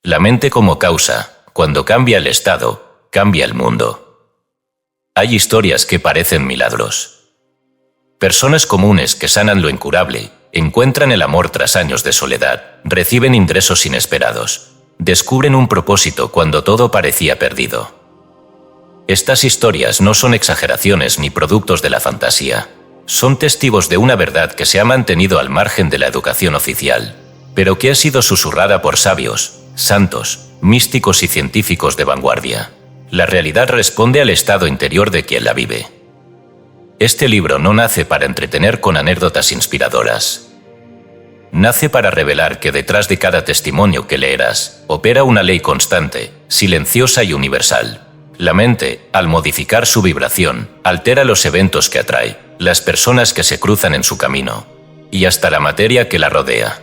La mente como causa. Cuando cambia el estado, cambia el mundo. Hay historias que parecen milagros. Personas comunes que sanan lo incurable, encuentran el amor tras años de soledad, reciben ingresos inesperados, descubren un propósito cuando todo parecía perdido. Estas historias no son exageraciones ni productos de la fantasía. Son testigos de una verdad que se ha mantenido al margen de la educación oficial, pero que ha sido susurrada por sabios, santos, místicos y científicos de vanguardia. La realidad responde al estado interior de quien la vive. Este libro no nace para entretener con anécdotas inspiradoras. Nace para revelar que detrás de cada testimonio que leerás, opera una ley constante, silenciosa y universal. La mente, al modificar su vibración, altera los eventos que atrae, las personas que se cruzan en su camino, y hasta la materia que la rodea.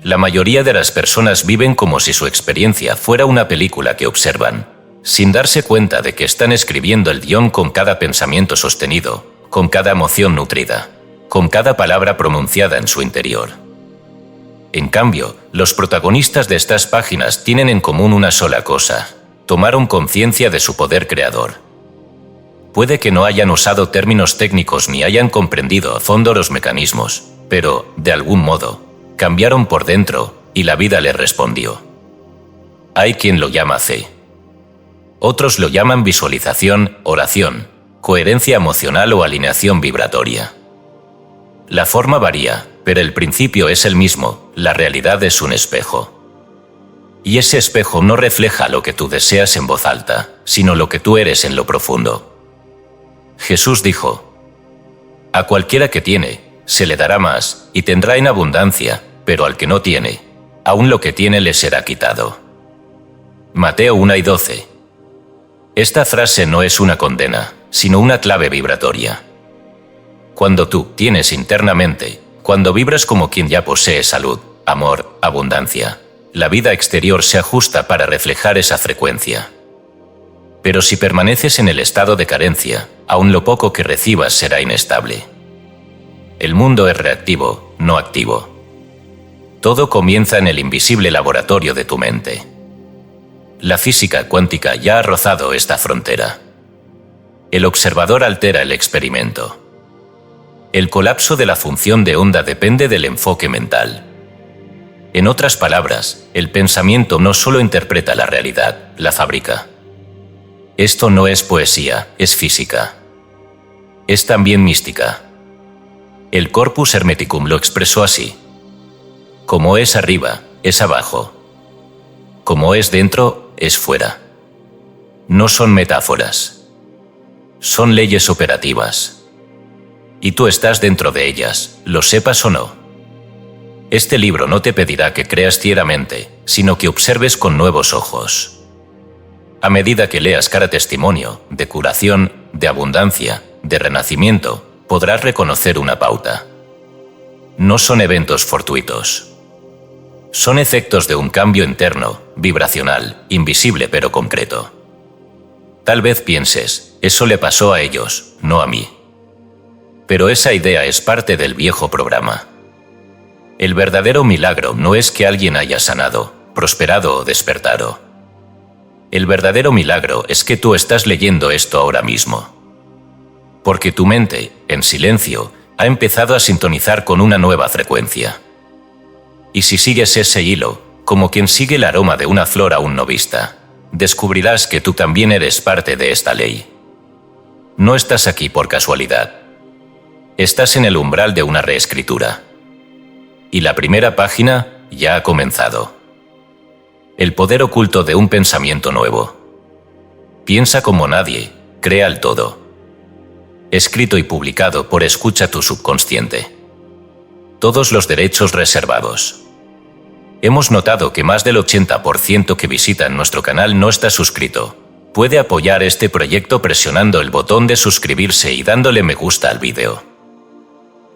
La mayoría de las personas viven como si su experiencia fuera una película que observan, sin darse cuenta de que están escribiendo el guión con cada pensamiento sostenido, con cada emoción nutrida, con cada palabra pronunciada en su interior. En cambio, los protagonistas de estas páginas tienen en común una sola cosa: tomaron conciencia de su poder creador. Puede que no hayan usado términos técnicos ni hayan comprendido a fondo los mecanismos, pero, de algún modo, cambiaron por dentro y la vida les respondió. Hay quien lo llama fe. Otros lo llaman visualización, oración, coherencia emocional o alineación vibratoria. La forma varía, pero el principio es el mismo: la realidad es un espejo. Y ese espejo no refleja lo que tú deseas en voz alta, sino lo que tú eres en lo profundo. Jesús dijo: a cualquiera que tiene, se le dará más, y tendrá en abundancia, pero al que no tiene, aún lo que tiene le será quitado. Mateo 1:12. Esta frase no es una condena, sino una clave vibratoria. Cuando tú tienes internamente, cuando vibras como quien ya posee salud, amor, abundancia, la vida exterior se ajusta para reflejar esa frecuencia. Pero si permaneces en el estado de carencia, aún lo poco que recibas será inestable. El mundo es reactivo, no activo. Todo comienza en el invisible laboratorio de tu mente. La física cuántica ya ha rozado esta frontera. El observador altera el experimento. El colapso de la función de onda depende del enfoque mental. En otras palabras, el pensamiento no solo interpreta la realidad, la fabrica. Esto no es poesía, es física. Es también mística. El Corpus Hermeticum lo expresó así: como es arriba, es abajo. Como es dentro, es fuera. No son metáforas. Son leyes operativas. Y tú estás dentro de ellas, lo sepas o no. Este libro no te pedirá que creas ciegamente, sino que observes con nuevos ojos. A medida que leas cada testimonio, de curación, de abundancia, de renacimiento, podrás reconocer una pauta. No son eventos fortuitos. Son efectos de un cambio interno, vibracional, invisible pero concreto. Tal vez pienses: eso le pasó a ellos, no a mí. Pero esa idea es parte del viejo programa. El verdadero milagro no es que alguien haya sanado, prosperado o despertado. El verdadero milagro es que tú estás leyendo esto ahora mismo. Porque tu mente, en silencio, ha empezado a sintonizar con una nueva frecuencia. Y si sigues ese hilo, como quien sigue el aroma de una flor aún no vista, descubrirás que tú también eres parte de esta ley. No estás aquí por casualidad. Estás en el umbral de una reescritura. Y la primera página ya ha comenzado. El poder oculto de un pensamiento nuevo. Piensa como nadie, crea el todo. Escrito y publicado por Escucha tu subconsciente. Todos los derechos reservados. Hemos notado que más del 80% que visitan nuestro canal no está suscrito. Puede apoyar este proyecto presionando el botón de suscribirse y dándole me gusta al vídeo.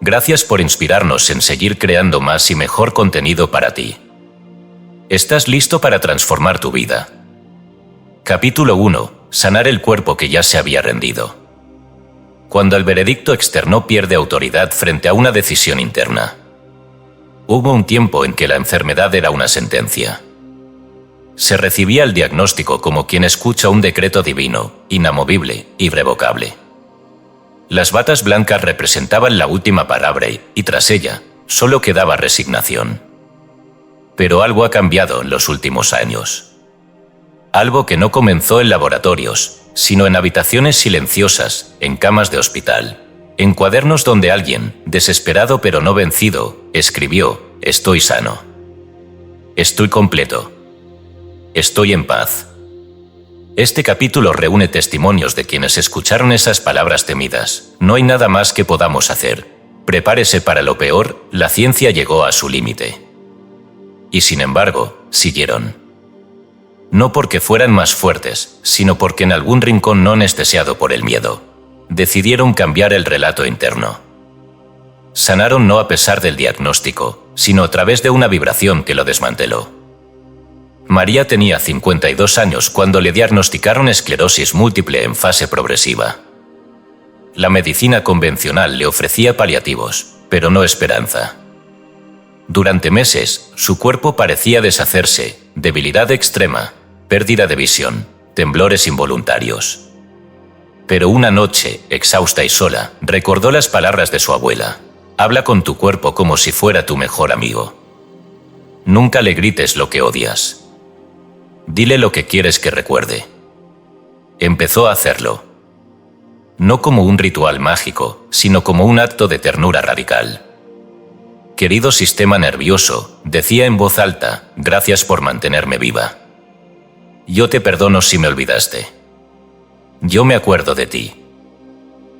Gracias por inspirarnos en seguir creando más y mejor contenido para ti. ¿Estás listo para transformar tu vida? Capítulo 1. Sanar el cuerpo que ya se había rendido. Cuando el veredicto externo pierde autoridad frente a una decisión interna. Hubo un tiempo en que la enfermedad era una sentencia. se recibía el diagnóstico como quien escucha un decreto divino, inamovible, irrevocable. Las batas blancas representaban la última palabra y tras ella, solo quedaba resignación. Pero algo ha cambiado en los últimos años. Algo que no comenzó en laboratorios, sino en habitaciones silenciosas, en camas de hospital, en cuadernos donde alguien, desesperado pero no vencido, escribió: «Estoy sano. Estoy completo. Estoy en paz». Este capítulo reúne testimonios de quienes escucharon esas palabras temidas. No hay nada más que podamos hacer. Prepárese para lo peor, la ciencia llegó a su límite. Y sin embargo, siguieron. No porque fueran más fuertes, sino porque en algún rincón no anestesiado por el miedo, decidieron cambiar el relato interno. Sanaron no a pesar del diagnóstico, sino a través de una vibración que lo desmanteló. María tenía 52 años cuando le diagnosticaron esclerosis múltiple en fase progresiva. La medicina convencional le ofrecía paliativos, pero no esperanza. Durante meses, su cuerpo parecía deshacerse, debilidad extrema, pérdida de visión, temblores involuntarios. Pero una noche, exhausta y sola, recordó las palabras de su abuela: «Habla con tu cuerpo como si fuera tu mejor amigo. Nunca le grites lo que odias. Dile lo que quieres que recuerde». Empezó a hacerlo. No como un ritual mágico, sino como un acto de ternura radical. «Querido sistema nervioso», decía en voz alta, «gracias por mantenerme viva. Yo te perdono si me olvidaste. Yo me acuerdo de ti».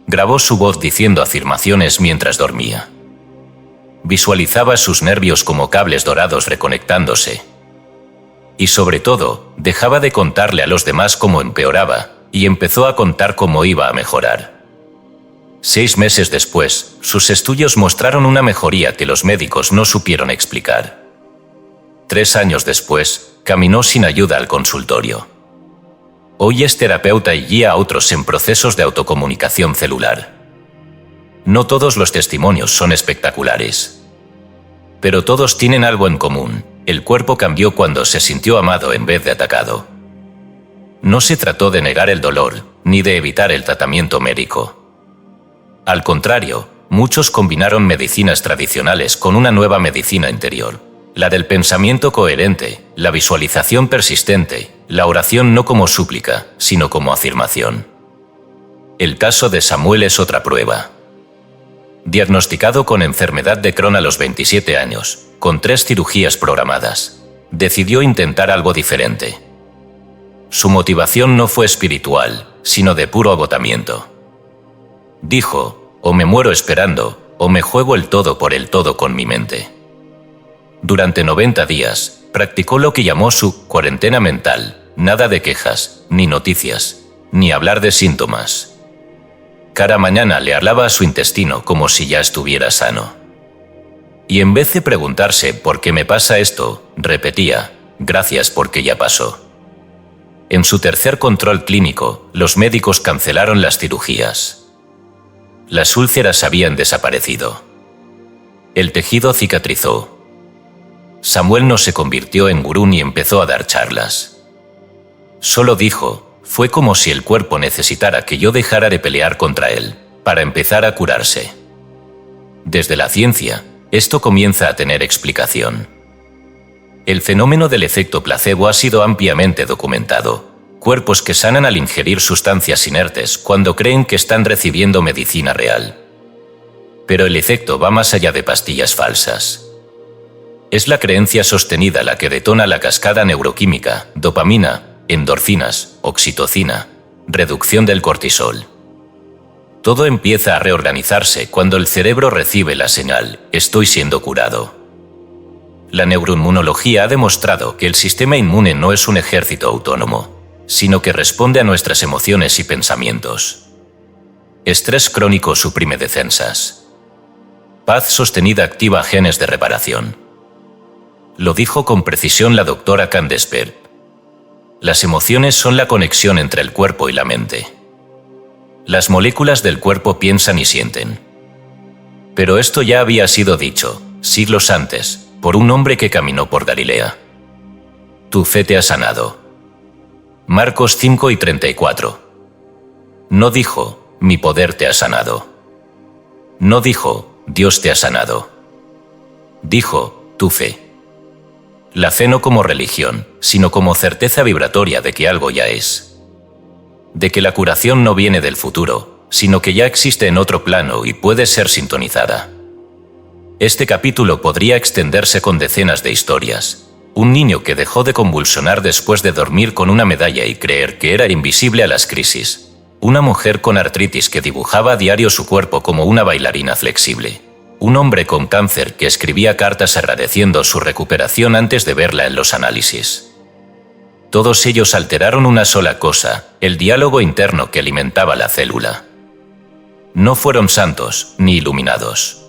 Grabó su voz diciendo afirmaciones mientras dormía. Visualizaba sus nervios como cables dorados reconectándose. Y sobre todo, dejaba de contarle a los demás cómo empeoraba, y empezó a contar cómo iba a mejorar. 6 meses después, sus estudios mostraron una mejoría que los médicos no supieron explicar. 3 años después, caminó sin ayuda al consultorio. Hoy es terapeuta y guía a otros en procesos de autocomunicación celular. No todos los testimonios son espectaculares. Pero todos tienen algo en común: el cuerpo cambió cuando se sintió amado en vez de atacado. No se trató de negar el dolor, ni de evitar el tratamiento médico. Al contrario, muchos combinaron medicinas tradicionales con una nueva medicina interior, la del pensamiento coherente, la visualización persistente, la oración no como súplica, sino como afirmación. El caso de Samuel es otra prueba. Diagnosticado con enfermedad de Crohn a los 27 años, con 3 cirugías programadas, decidió intentar algo diferente. Su motivación no fue espiritual, sino de puro agotamiento. Dijo: «O me muero esperando, o me juego el todo por el todo con mi mente». Durante 90 días, practicó lo que llamó su cuarentena mental: nada de quejas, ni noticias, ni hablar de síntomas. Cada mañana le hablaba a su intestino como si ya estuviera sano. Y en vez de preguntarse ¿por qué me pasa esto?, repetía: «Gracias porque ya pasó». En su tercer control clínico, los médicos cancelaron las cirugías. Las úlceras habían desaparecido. El tejido cicatrizó. Samuel no se convirtió en gurú ni empezó a dar charlas. Solo dijo: «Fue como si el cuerpo necesitara que yo dejara de pelear contra él, para empezar a curarse». Desde la ciencia, esto comienza a tener explicación. El fenómeno del efecto placebo ha sido ampliamente documentado. Cuerpos que sanan al ingerir sustancias inertes cuando creen que están recibiendo medicina real. Pero el efecto va más allá de pastillas falsas. Es la creencia sostenida la que detona la cascada neuroquímica: dopamina, endorfinas, oxitocina, reducción del cortisol. Todo empieza a reorganizarse cuando el cerebro recibe la señal: estoy siendo curado. La neuroinmunología ha demostrado que el sistema inmune no es un ejército autónomo, sino que responde a nuestras emociones y pensamientos. Estrés crónico suprime defensas. Paz sostenida activa genes de reparación. Lo dijo con precisión la doctora Candace Pert. Las emociones son la conexión entre el cuerpo y la mente. Las moléculas del cuerpo piensan y sienten. Pero esto ya había sido dicho, siglos antes, por un hombre que caminó por Galilea. tu fe te ha sanado. Marcos 5:34. No dijo, mi poder te ha sanado. No dijo, Dios te ha sanado. Dijo, tu fe. La fe no como religión, sino como certeza vibratoria de que algo ya es. De que la curación no viene del futuro, sino que ya existe en otro plano y puede ser sintonizada. Este capítulo podría extenderse con decenas de historias. Un niño que dejó de convulsionar después de dormir con una medalla y creer que era invisible a las crisis. Una mujer con artritis que dibujaba a diario su cuerpo como una bailarina flexible. Un hombre con cáncer que escribía cartas agradeciendo su recuperación antes de verla en los análisis. Todos ellos alteraron una sola cosa, el diálogo interno que alimentaba la célula. No fueron santos ni iluminados.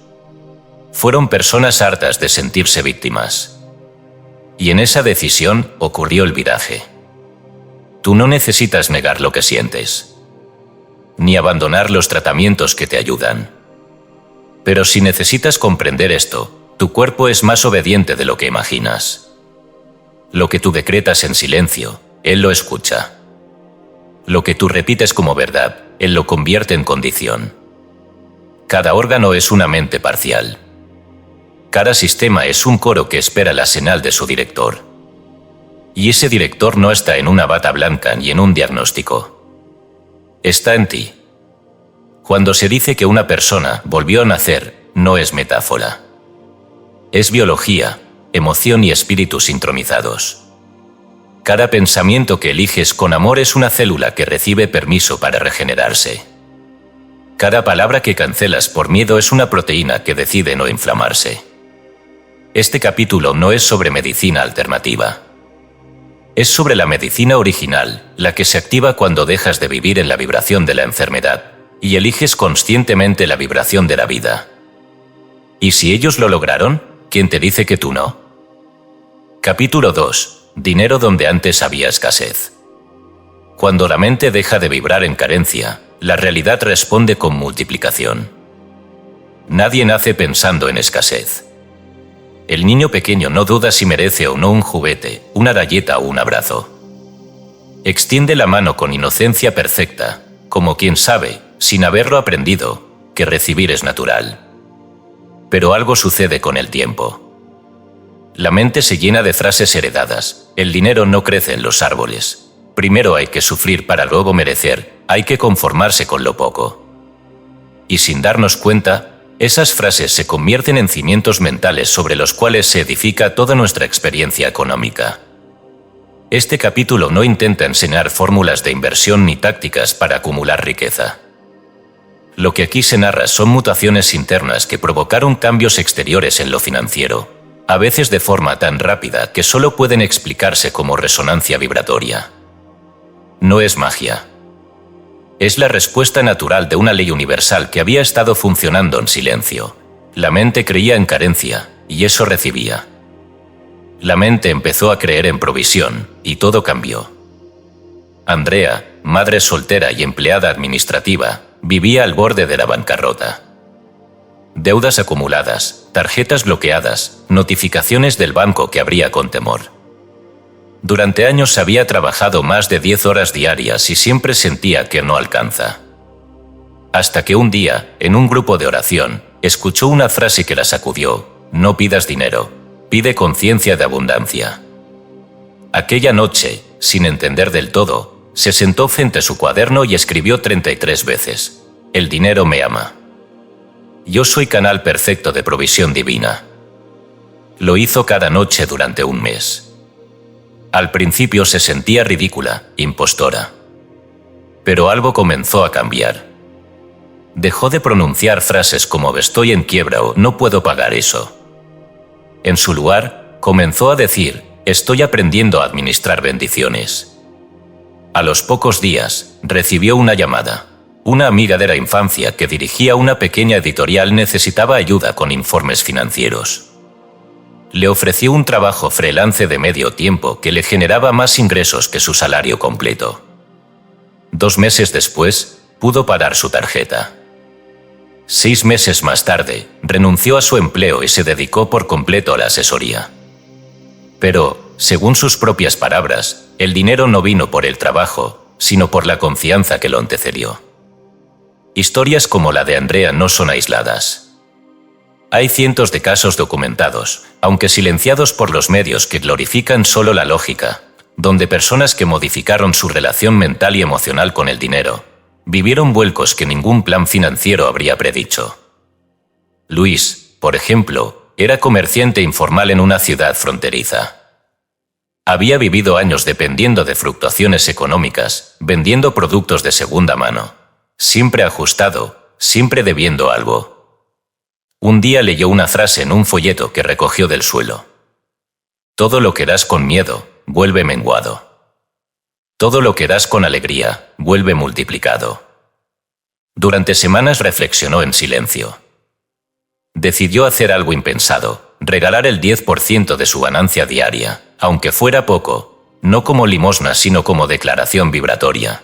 Fueron personas hartas de sentirse víctimas. Y en esa decisión ocurrió el viraje. Tú no necesitas negar lo que sientes, ni abandonar los tratamientos que te ayudan. Pero si necesitas comprender esto, tu cuerpo es más obediente de lo que imaginas. Lo que tú decretas en silencio, él lo escucha. Lo que tú repites como verdad, él lo convierte en condición. Cada órgano es una mente parcial. Cada sistema es un coro que espera la señal de su director. Y ese director no está en una bata blanca ni en un diagnóstico. Está en ti. Cuando se dice que una persona volvió a nacer, no es metáfora. Es biología, emoción y espíritu sincronizados. Cada pensamiento que eliges con amor es una célula que recibe permiso para regenerarse. Cada palabra que cancelas por miedo es una proteína que decide no inflamarse. Este capítulo no es sobre medicina alternativa. Es sobre la medicina original, la que se activa cuando dejas de vivir en la vibración de la enfermedad y eliges conscientemente la vibración de la vida. ¿Y si ellos lo lograron? ¿Quién te dice que tú no? Capítulo 2. Dinero donde antes había escasez. Cuando la mente deja de vibrar en carencia, la realidad responde con multiplicación. Nadie nace pensando en escasez. El niño pequeño no duda si merece o no un juguete, una galleta o un abrazo. Extiende la mano con inocencia perfecta, como quien sabe, sin haberlo aprendido, que recibir es natural. Pero algo sucede con el tiempo. La mente se llena de frases heredadas. El dinero no crece en los árboles. Primero hay que sufrir para luego merecer. Hay que conformarse con lo poco. Y sin darnos cuenta, esas frases se convierten en cimientos mentales sobre los cuales se edifica toda nuestra experiencia económica. Este capítulo no intenta enseñar fórmulas de inversión ni tácticas para acumular riqueza. Lo que aquí se narra son mutaciones internas que provocaron cambios exteriores en lo financiero, a veces de forma tan rápida que solo pueden explicarse como resonancia vibratoria. No es magia. Es la respuesta natural de una ley universal que había estado funcionando en silencio. La mente creía en carencia, y eso recibía. La mente empezó a creer en provisión, y todo cambió. Andrea, madre soltera y empleada administrativa, vivía al borde de la bancarrota. Deudas acumuladas, tarjetas bloqueadas, notificaciones del banco que abría con temor. Durante años había trabajado más de 10 horas diarias y siempre sentía que no alcanza. Hasta que un día, en un grupo de oración, escuchó una frase que la sacudió: no pidas dinero, pide conciencia de abundancia. Aquella noche, sin entender del todo, se sentó frente a su cuaderno y escribió 33 veces: el dinero me ama. Yo soy canal perfecto de provisión divina. Lo hizo cada noche durante un mes. Al principio se sentía ridícula, impostora. Pero algo comenzó a cambiar. Dejó de pronunciar frases como estoy en quiebra o no puedo pagar eso. En su lugar, comenzó a decir, estoy aprendiendo a administrar bendiciones. A los pocos días, recibió una llamada. Una amiga de la infancia que dirigía una pequeña editorial necesitaba ayuda con informes financieros. Le ofreció un trabajo freelance de medio tiempo que le generaba más ingresos que su salario completo. 2 meses después, pudo pagar su tarjeta. 6 meses más tarde, renunció a su empleo y se dedicó por completo a la asesoría. Pero, según sus propias palabras, el dinero no vino por el trabajo, sino por la confianza que lo antecedió. Historias como la de Andrea no son aisladas. Hay cientos de casos documentados, aunque silenciados por los medios que glorifican solo la lógica, donde personas que modificaron su relación mental y emocional con el dinero, vivieron vuelcos que ningún plan financiero habría predicho. Luis, por ejemplo, era comerciante informal en una ciudad fronteriza. Había vivido años dependiendo de fluctuaciones económicas, vendiendo productos de segunda mano, siempre ajustado, siempre debiendo algo. Un día leyó una frase en un folleto que recogió del suelo. Todo lo que das con miedo, vuelve menguado. Todo lo que das con alegría, vuelve multiplicado. Durante semanas reflexionó en silencio. Decidió hacer algo impensado, regalar el 10% de su ganancia diaria, aunque fuera poco, no como limosna sino como declaración vibratoria.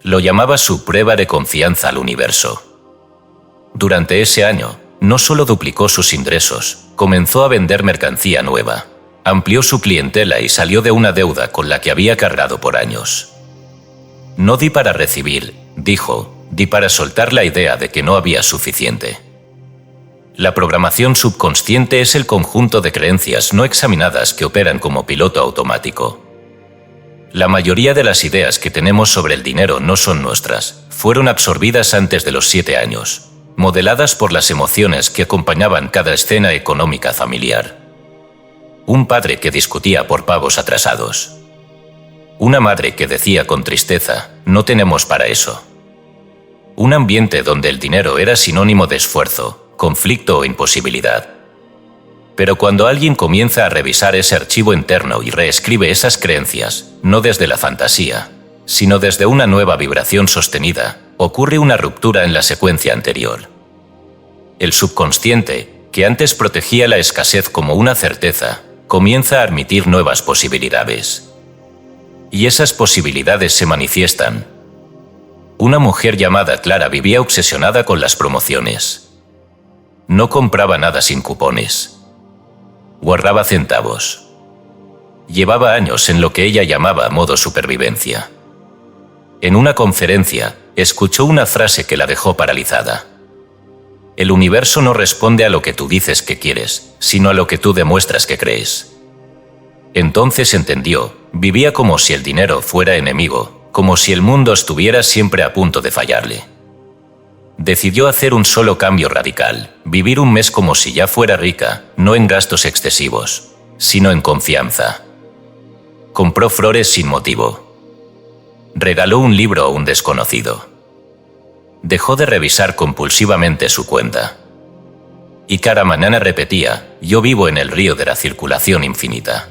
Lo llamaba su prueba de confianza al universo. Durante ese año, no solo duplicó sus ingresos, comenzó a vender mercancía nueva, amplió su clientela y salió de una deuda con la que había cargado por años. No di para recibir, dijo, di para soltar la idea de que no había suficiente. La programación subconsciente es el conjunto de creencias no examinadas que operan como piloto automático. La mayoría de las ideas que tenemos sobre el dinero no son nuestras, fueron absorbidas antes de los 7 años, modeladas por las emociones que acompañaban cada escena económica familiar. Un padre que discutía por pagos atrasados. Una madre que decía con tristeza, no tenemos para eso. Un ambiente donde el dinero era sinónimo de esfuerzo, conflicto o imposibilidad. Pero cuando alguien comienza a revisar ese archivo interno y reescribe esas creencias, no desde la fantasía, sino desde una nueva vibración sostenida, ocurre una ruptura en la secuencia anterior. El subconsciente, que antes protegía la escasez como una certeza, comienza a admitir nuevas posibilidades. Y esas posibilidades se manifiestan. Una mujer llamada Clara vivía obsesionada con las promociones. No compraba nada sin cupones. Guardaba centavos. Llevaba años en lo que ella llamaba modo supervivencia. En una conferencia, escuchó una frase que la dejó paralizada. El universo no responde a lo que tú dices que quieres, sino a lo que tú demuestras que crees. Entonces entendió, vivía como si el dinero fuera enemigo, como si el mundo estuviera siempre a punto de fallarle. Decidió hacer un solo cambio radical, vivir un mes como si ya fuera rica, no en gastos excesivos, sino en confianza. Compró flores sin motivo. Regaló un libro a un desconocido. Dejó de revisar compulsivamente su cuenta. Y cada mañana repetía, yo vivo en el río de la circulación infinita.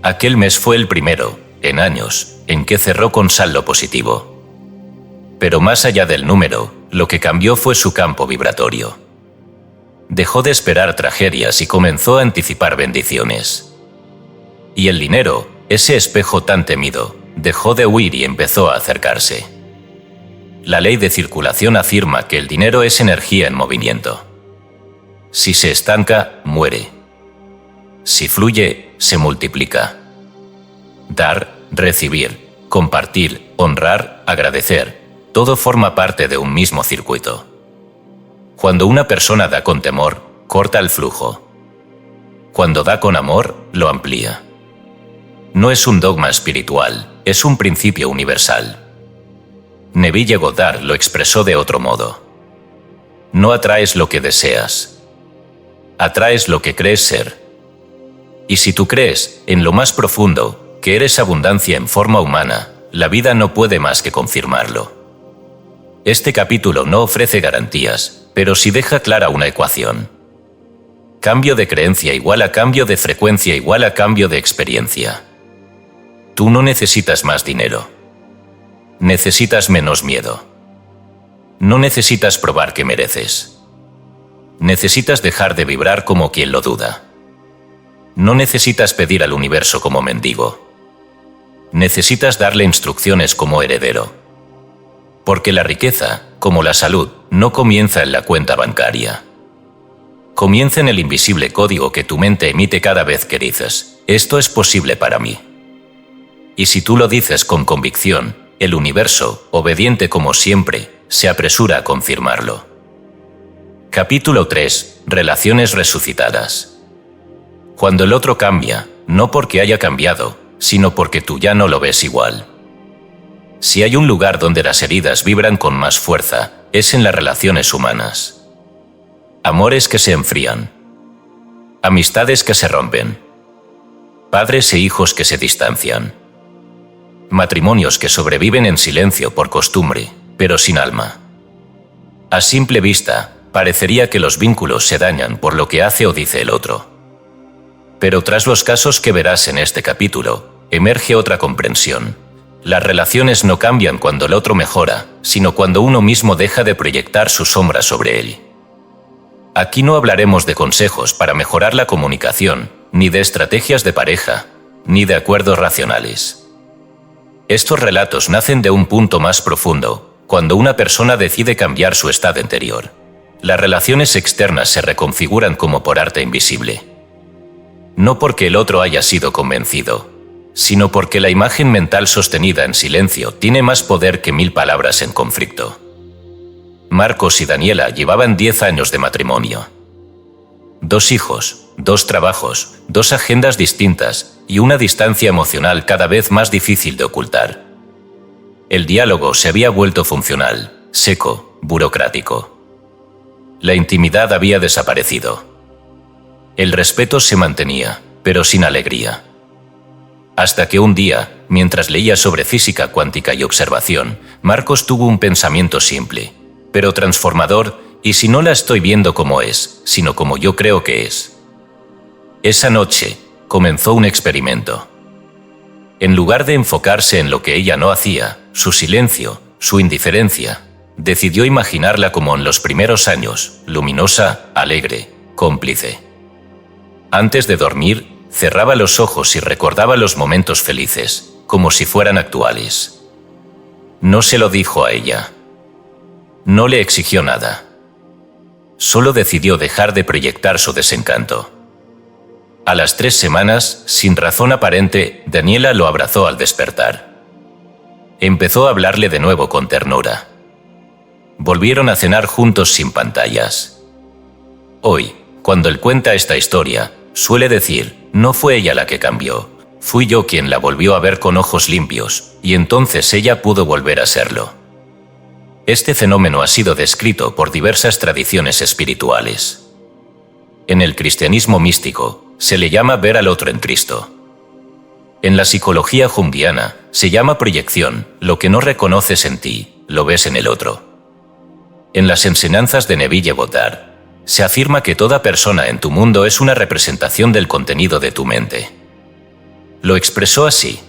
Aquel mes fue el primero, en años, en que cerró con saldo positivo. Pero más allá del número, lo que cambió fue su campo vibratorio. Dejó de esperar tragedias y comenzó a anticipar bendiciones. Y el dinero, ese espejo tan temido, dejó de huir y empezó a acercarse. La ley de circulación afirma que el dinero es energía en movimiento. Si se estanca, muere. Si fluye, se multiplica. Dar, recibir, compartir, honrar, agradecer, todo forma parte de un mismo circuito. Cuando una persona da con temor, corta el flujo. Cuando da con amor, lo amplía. No es un dogma espiritual, es un principio universal. Neville Goddard lo expresó de otro modo. No atraes lo que deseas. Atraes lo que crees ser. Y si tú crees, en lo más profundo, que eres abundancia en forma humana, la vida no puede más que confirmarlo. Este capítulo no ofrece garantías, pero sí deja clara una ecuación. Cambio de creencia igual a cambio de frecuencia igual a cambio de experiencia. Tú no necesitas más dinero. Necesitas menos miedo. No necesitas probar que mereces. Necesitas dejar de vibrar como quien lo duda. No necesitas pedir al universo como mendigo. Necesitas darle instrucciones como heredero. Porque la riqueza, como la salud, no comienza en la cuenta bancaria. Comienza en el invisible código que tu mente emite cada vez que dices, esto es posible para mí. Y si tú lo dices con convicción, el universo, obediente como siempre, se apresura a confirmarlo. Capítulo 3. Relaciones resucitadas. Cuando el otro cambia, no porque haya cambiado, sino porque tú ya no lo ves igual. Si hay un lugar donde las heridas vibran con más fuerza, es en las relaciones humanas. Amores que se enfrían. Amistades que se rompen. Padres e hijos que se distancian. Matrimonios que sobreviven en silencio por costumbre, pero sin alma. A simple vista, parecería que los vínculos se dañan por lo que hace o dice el otro. Pero tras los casos que verás en este capítulo, emerge otra comprensión. Las relaciones no cambian cuando el otro mejora, sino cuando uno mismo deja de proyectar su sombra sobre él. Aquí no hablaremos de consejos para mejorar la comunicación, ni de estrategias de pareja, ni de acuerdos racionales. Estos relatos nacen de un punto más profundo, cuando una persona decide cambiar su estado interior. Las relaciones externas se reconfiguran como por arte invisible. No porque el otro haya sido convencido, sino porque la imagen mental sostenida en silencio tiene más poder que 1000 palabras en conflicto. Marcos y Daniela llevaban 10 años de matrimonio. 2 hijos, 2 trabajos, 2 agendas distintas y una distancia emocional cada vez más difícil de ocultar. El diálogo se había vuelto funcional, seco, burocrático. La intimidad había desaparecido. El respeto se mantenía, pero sin alegría. Hasta que un día, mientras leía sobre física cuántica y observación, Marcos tuvo un pensamiento simple, pero transformador, y si no la estoy viendo como es, sino como yo creo que es. Esa noche, comenzó un experimento. En lugar de enfocarse en lo que ella no hacía, su silencio, su indiferencia, decidió imaginarla como en los primeros años, luminosa, alegre, cómplice. Antes de dormir, cerraba los ojos y recordaba los momentos felices, como si fueran actuales. No se lo dijo a ella. No le exigió nada. Solo decidió dejar de proyectar su desencanto. A las 3 semanas, sin razón aparente, Daniela lo abrazó al despertar. Empezó a hablarle de nuevo con ternura. Volvieron a cenar juntos sin pantallas. Hoy, cuando él cuenta esta historia, suele decir, no fue ella la que cambió, fui yo quien la volvió a ver con ojos limpios, y entonces ella pudo volver a serlo. Este fenómeno ha sido descrito por diversas tradiciones espirituales. En el cristianismo místico, se le llama ver al otro en Cristo. En la psicología junguiana, se llama proyección, lo que no reconoces en ti, lo ves en el otro. En las enseñanzas de Neville Goddard, se afirma que toda persona en tu mundo es una representación del contenido de tu mente. Lo expresó así.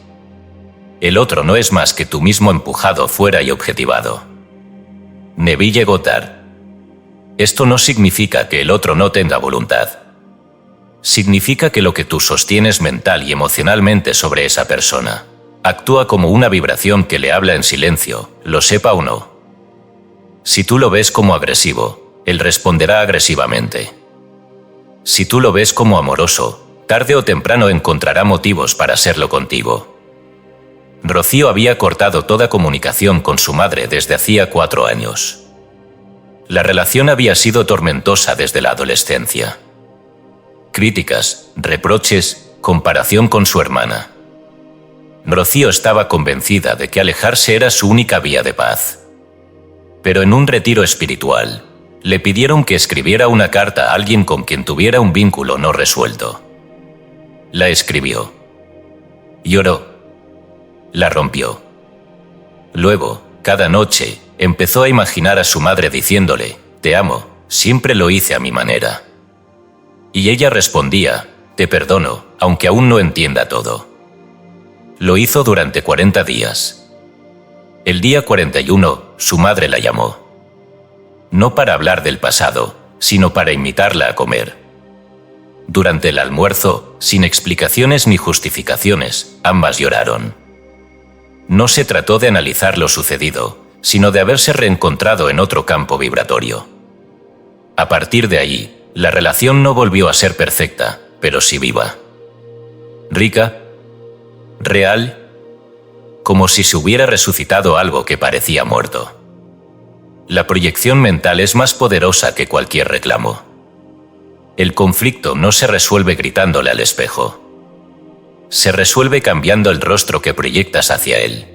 El otro no es más que tú mismo empujado fuera y objetivado. Neville Goddard. Esto no significa que el otro no tenga voluntad. Significa que lo que tú sostienes mental y emocionalmente sobre esa persona actúa como una vibración que le habla en silencio, lo sepa o no. Si tú lo ves como agresivo, él responderá agresivamente. Si tú lo ves como amoroso, tarde o temprano encontrará motivos para hacerlo contigo. Rocío había cortado toda comunicación con su madre desde hacía 4 años. La relación había sido tormentosa desde la adolescencia. Críticas, reproches, comparación con su hermana. Rocío estaba convencida de que alejarse era su única vía de paz. Pero en un retiro espiritual, le pidieron que escribiera una carta a alguien con quien tuviera un vínculo no resuelto. La escribió. Lloró. La rompió. Luego, cada noche, empezó a imaginar a su madre diciéndole, «Te amo, siempre lo hice a mi manera». Y ella respondía, «Te perdono, aunque aún no entienda todo». Lo hizo durante 40 días. El día 41, su madre la llamó. No para hablar del pasado, sino para invitarla a comer. Durante el almuerzo, sin explicaciones ni justificaciones, ambas lloraron. No se trató de analizar lo sucedido, sino de haberse reencontrado en otro campo vibratorio. A partir de ahí, La relación no volvió a ser perfecta, pero sí viva. Rica, real, como si se hubiera resucitado algo que parecía muerto. La proyección mental es más poderosa que cualquier reclamo. El conflicto no se resuelve gritándole al espejo. Se resuelve cambiando el rostro que proyectas hacia él.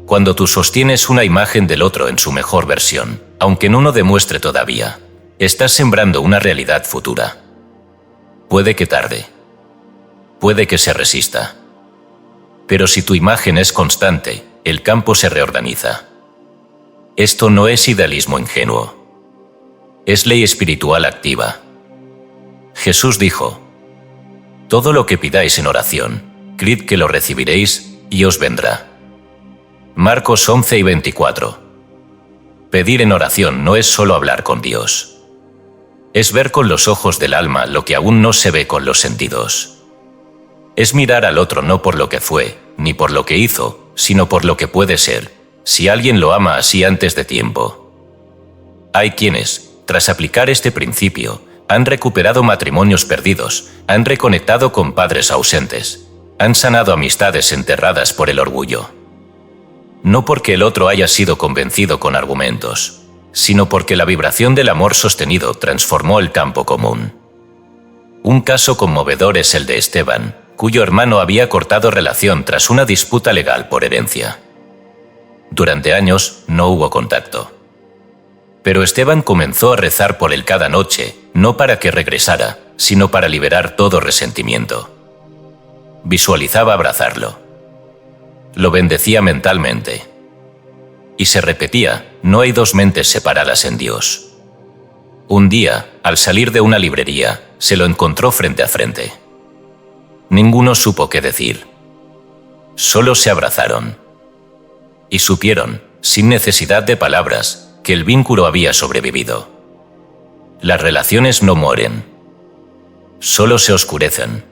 Cuando tú sostienes una imagen del otro en su mejor versión, aunque no lo demuestre todavía, estás sembrando una realidad futura. Puede que tarde. Puede que se resista. Pero si tu imagen es constante, el campo se reorganiza. Esto no es idealismo ingenuo. Es ley espiritual activa. Jesús dijo: todo lo que pidáis en oración, creed que lo recibiréis y os vendrá. Marcos 11:24. Pedir en oración no es solo hablar con Dios. Es ver con los ojos del alma lo que aún no se ve con los sentidos. Es mirar al otro no por lo que fue, ni por lo que hizo, sino por lo que puede ser, si alguien lo ama así antes de tiempo. Hay quienes, tras aplicar este principio, han recuperado matrimonios perdidos, han reconectado con padres ausentes, han sanado amistades enterradas por el orgullo. No porque el otro haya sido convencido con argumentos, sino porque la vibración del amor sostenido transformó el campo común. Un caso conmovedor es el de Esteban, cuyo hermano había cortado relación tras una disputa legal por herencia. Durante años no hubo contacto. Pero Esteban comenzó a rezar por él cada noche, no para que regresara, sino para liberar todo resentimiento. Visualizaba abrazarlo. Lo bendecía mentalmente. Y se repetía: no hay dos mentes separadas en Dios. Un día, al salir de una librería, se lo encontró frente a frente. Ninguno supo qué decir. Solo se abrazaron. Y supieron, sin necesidad de palabras, que el vínculo había sobrevivido. Las relaciones no mueren. Solo se oscurecen.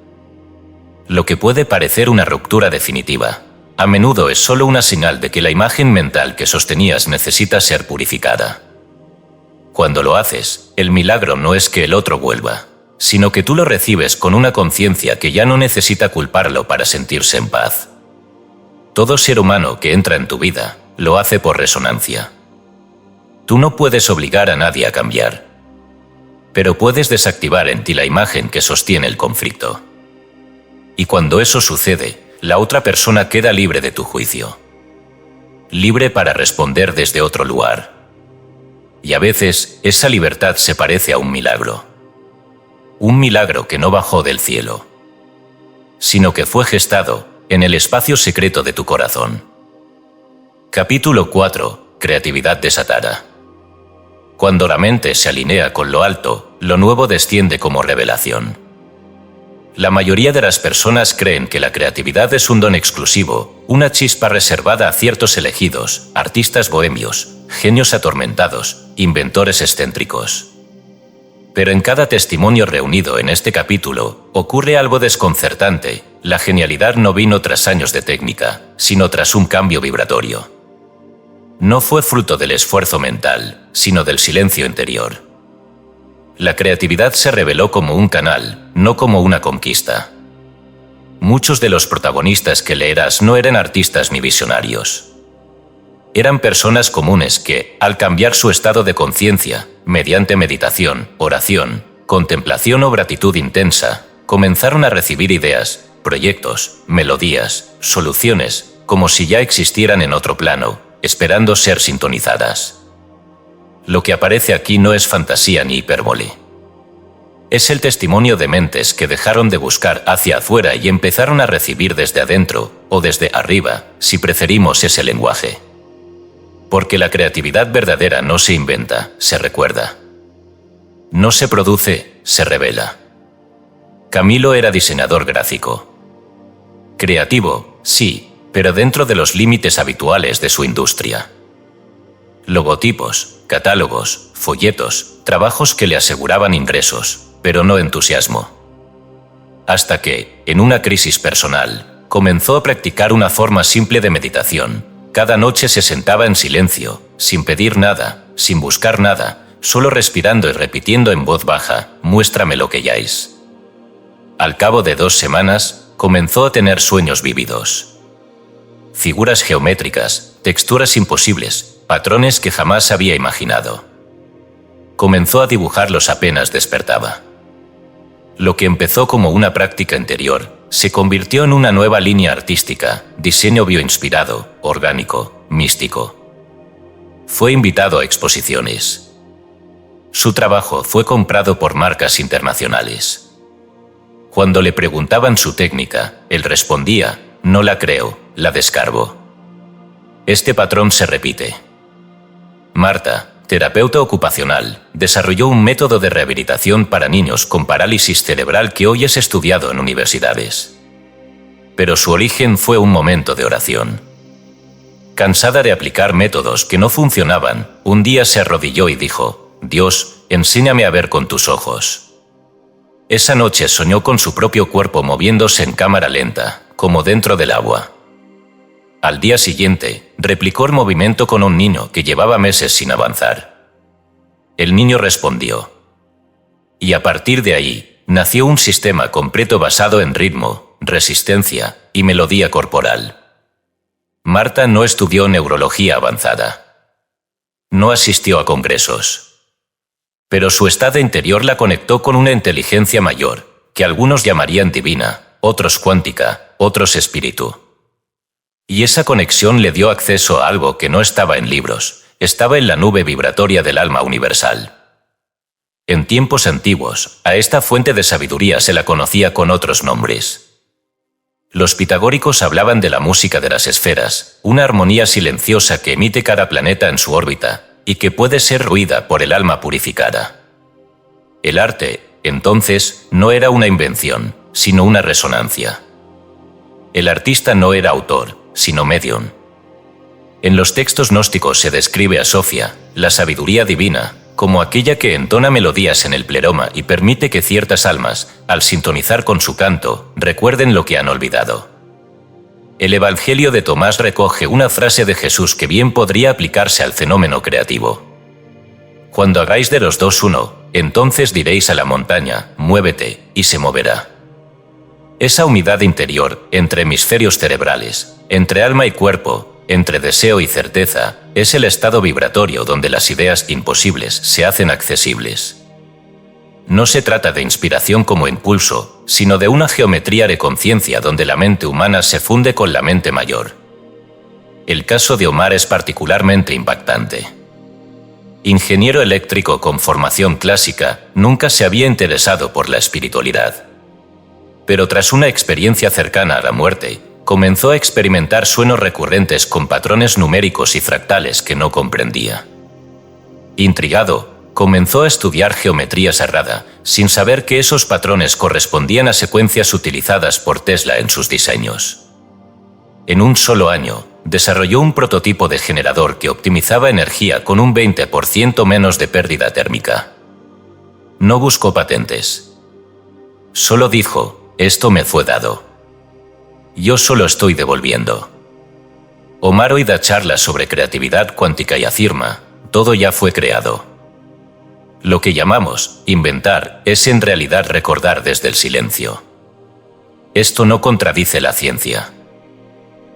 Lo que puede parecer una ruptura definitiva, a menudo es solo una señal de que la imagen mental que sostenías necesita ser purificada. Cuando lo haces, el milagro no es que el otro vuelva, sino que tú lo recibes con una conciencia que ya no necesita culparlo para sentirse en paz. Todo ser humano que entra en tu vida, lo hace por resonancia. Tú no puedes obligar a nadie a cambiar, pero puedes desactivar en ti la imagen que sostiene el conflicto. Y cuando eso sucede, la otra persona queda libre de tu juicio. Libre para responder desde otro lugar. Y a veces, esa libertad se parece a un milagro. Un milagro que no bajó del cielo, sino que fue gestado en el espacio secreto de tu corazón. Capítulo 4. Creatividad desatada. Cuando la mente se alinea con lo alto, lo nuevo desciende como revelación. La mayoría de las personas creen que la creatividad es un don exclusivo, una chispa reservada a ciertos elegidos, artistas bohemios, genios atormentados, inventores excéntricos. Pero en cada testimonio reunido en este capítulo, ocurre algo desconcertante: la genialidad no vino tras años de técnica, sino tras un cambio vibratorio. No fue fruto del esfuerzo mental, sino del silencio interior. La creatividad se reveló como un canal, no como una conquista. Muchos de los protagonistas que leerás no eran artistas ni visionarios. Eran personas comunes que, al cambiar su estado de conciencia, mediante meditación, oración, contemplación o gratitud intensa, comenzaron a recibir ideas, proyectos, melodías, soluciones, como si ya existieran en otro plano, esperando ser sintonizadas. Lo que aparece aquí no es fantasía ni hipérbole. Es el testimonio de mentes que dejaron de buscar hacia afuera y empezaron a recibir desde adentro, o desde arriba, si preferimos ese lenguaje. Porque la creatividad verdadera no se inventa, se recuerda. No se produce, se revela. Camilo era diseñador gráfico. Creativo, sí, pero dentro de los límites habituales de su industria. Logotipos, catálogos, folletos, trabajos que le aseguraban ingresos, pero no entusiasmo. Hasta que, en una crisis personal, comenzó a practicar una forma simple de meditación. Cada noche se sentaba en silencio, sin pedir nada, sin buscar nada, solo respirando y repitiendo en voz baja, «Muéstrame lo que yáis». Al cabo de 2 semanas, comenzó a tener sueños vívidos. Figuras geométricas, texturas imposibles, patrones que jamás había imaginado. Comenzó a dibujarlos apenas despertaba. Lo que empezó como una práctica interior, se convirtió en una nueva línea artística, diseño bioinspirado, orgánico, místico. Fue invitado a exposiciones. Su trabajo fue comprado por marcas internacionales. Cuando le preguntaban su técnica, él respondía, «No la creo, la descargo». Este patrón se repite. Marta, terapeuta ocupacional, desarrolló un método de rehabilitación para niños con parálisis cerebral que hoy es estudiado en universidades. Pero su origen fue un momento de oración. Cansada de aplicar métodos que no funcionaban, un día se arrodilló y dijo, «Dios, enséñame a ver con tus ojos». Esa noche soñó con su propio cuerpo moviéndose en cámara lenta, como dentro del agua. Al día siguiente, replicó el movimiento con un niño que llevaba meses sin avanzar. El niño respondió. Y a partir de ahí, nació un sistema completo basado en ritmo, resistencia y melodía corporal. Marta no estudió neurología avanzada. No asistió a congresos. Pero su estado interior la conectó con una inteligencia mayor, que algunos llamarían divina, otros cuántica, otros espíritu. Y esa conexión le dio acceso a algo que no estaba en libros, estaba en la nube vibratoria del alma universal. En tiempos antiguos, a esta fuente de sabiduría se la conocía con otros nombres. Los pitagóricos hablaban de la música de las esferas, una armonía silenciosa que emite cada planeta en su órbita, y que puede ser oída por el alma purificada. El arte, entonces, no era una invención, sino una resonancia. El artista no era autor, sino medium. En los textos gnósticos se describe a Sofía, la sabiduría divina, como aquella que entona melodías en el pleroma y permite que ciertas almas, al sintonizar con su canto, recuerden lo que han olvidado. El Evangelio de Tomás recoge una frase de Jesús que bien podría aplicarse al fenómeno creativo. Cuando hagáis de los dos uno, entonces diréis a la montaña, muévete, y se moverá. Esa unidad interior, entre hemisferios cerebrales, entre alma y cuerpo, entre deseo y certeza, es el estado vibratorio donde las ideas imposibles se hacen accesibles. No se trata de inspiración como impulso, sino de una geometría de conciencia donde la mente humana se funde con la mente mayor. El caso de Omar es particularmente impactante. Ingeniero eléctrico con formación clásica, nunca se había interesado por la espiritualidad. Pero tras una experiencia cercana a la muerte, comenzó a experimentar sueños recurrentes con patrones numéricos y fractales que no comprendía. Intrigado, comenzó a estudiar geometría sagrada, sin saber que esos patrones correspondían a secuencias utilizadas por Tesla en sus diseños. En un solo año, desarrolló un prototipo de generador que optimizaba energía con un 20% menos de pérdida térmica. No buscó patentes. Solo dijo, esto me fue dado. Yo solo estoy devolviendo. Omar hoy da charlas sobre creatividad cuántica y afirma, todo ya fue creado. Lo que llamamos inventar es en realidad recordar desde el silencio. Esto no contradice la ciencia.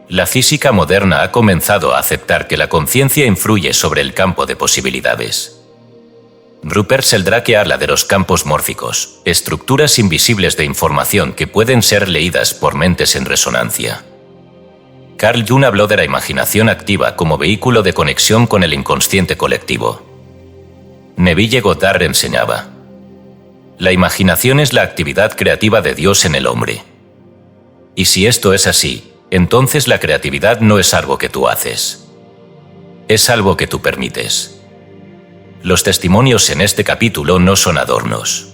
La física moderna ha comenzado a aceptar que la conciencia influye sobre el campo de posibilidades. Rupert Sheldrake habla de los campos mórficos, estructuras invisibles de información que pueden ser leídas por mentes en resonancia. Carl Jung habló de la imaginación activa como vehículo de conexión con el inconsciente colectivo. Neville Goddard enseñaba: la imaginación es la actividad creativa de Dios en el hombre. Y si esto es así, entonces la creatividad no es algo que tú haces. Es algo que tú permites. Los testimonios en este capítulo no son adornos.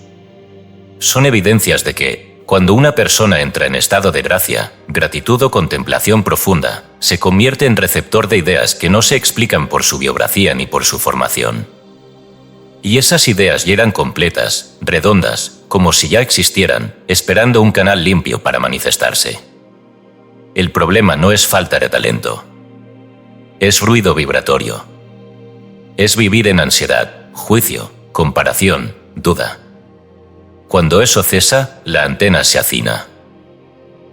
Son evidencias de que, cuando una persona entra en estado de gracia, gratitud o contemplación profunda, se convierte en receptor de ideas que no se explican por su biografía ni por su formación. Y esas ideas llegan completas, redondas, como si ya existieran, esperando un canal limpio para manifestarse. El problema no es falta de talento. Es ruido vibratorio. Es vivir en ansiedad, juicio, comparación, duda. Cuando eso cesa, la antena se acina.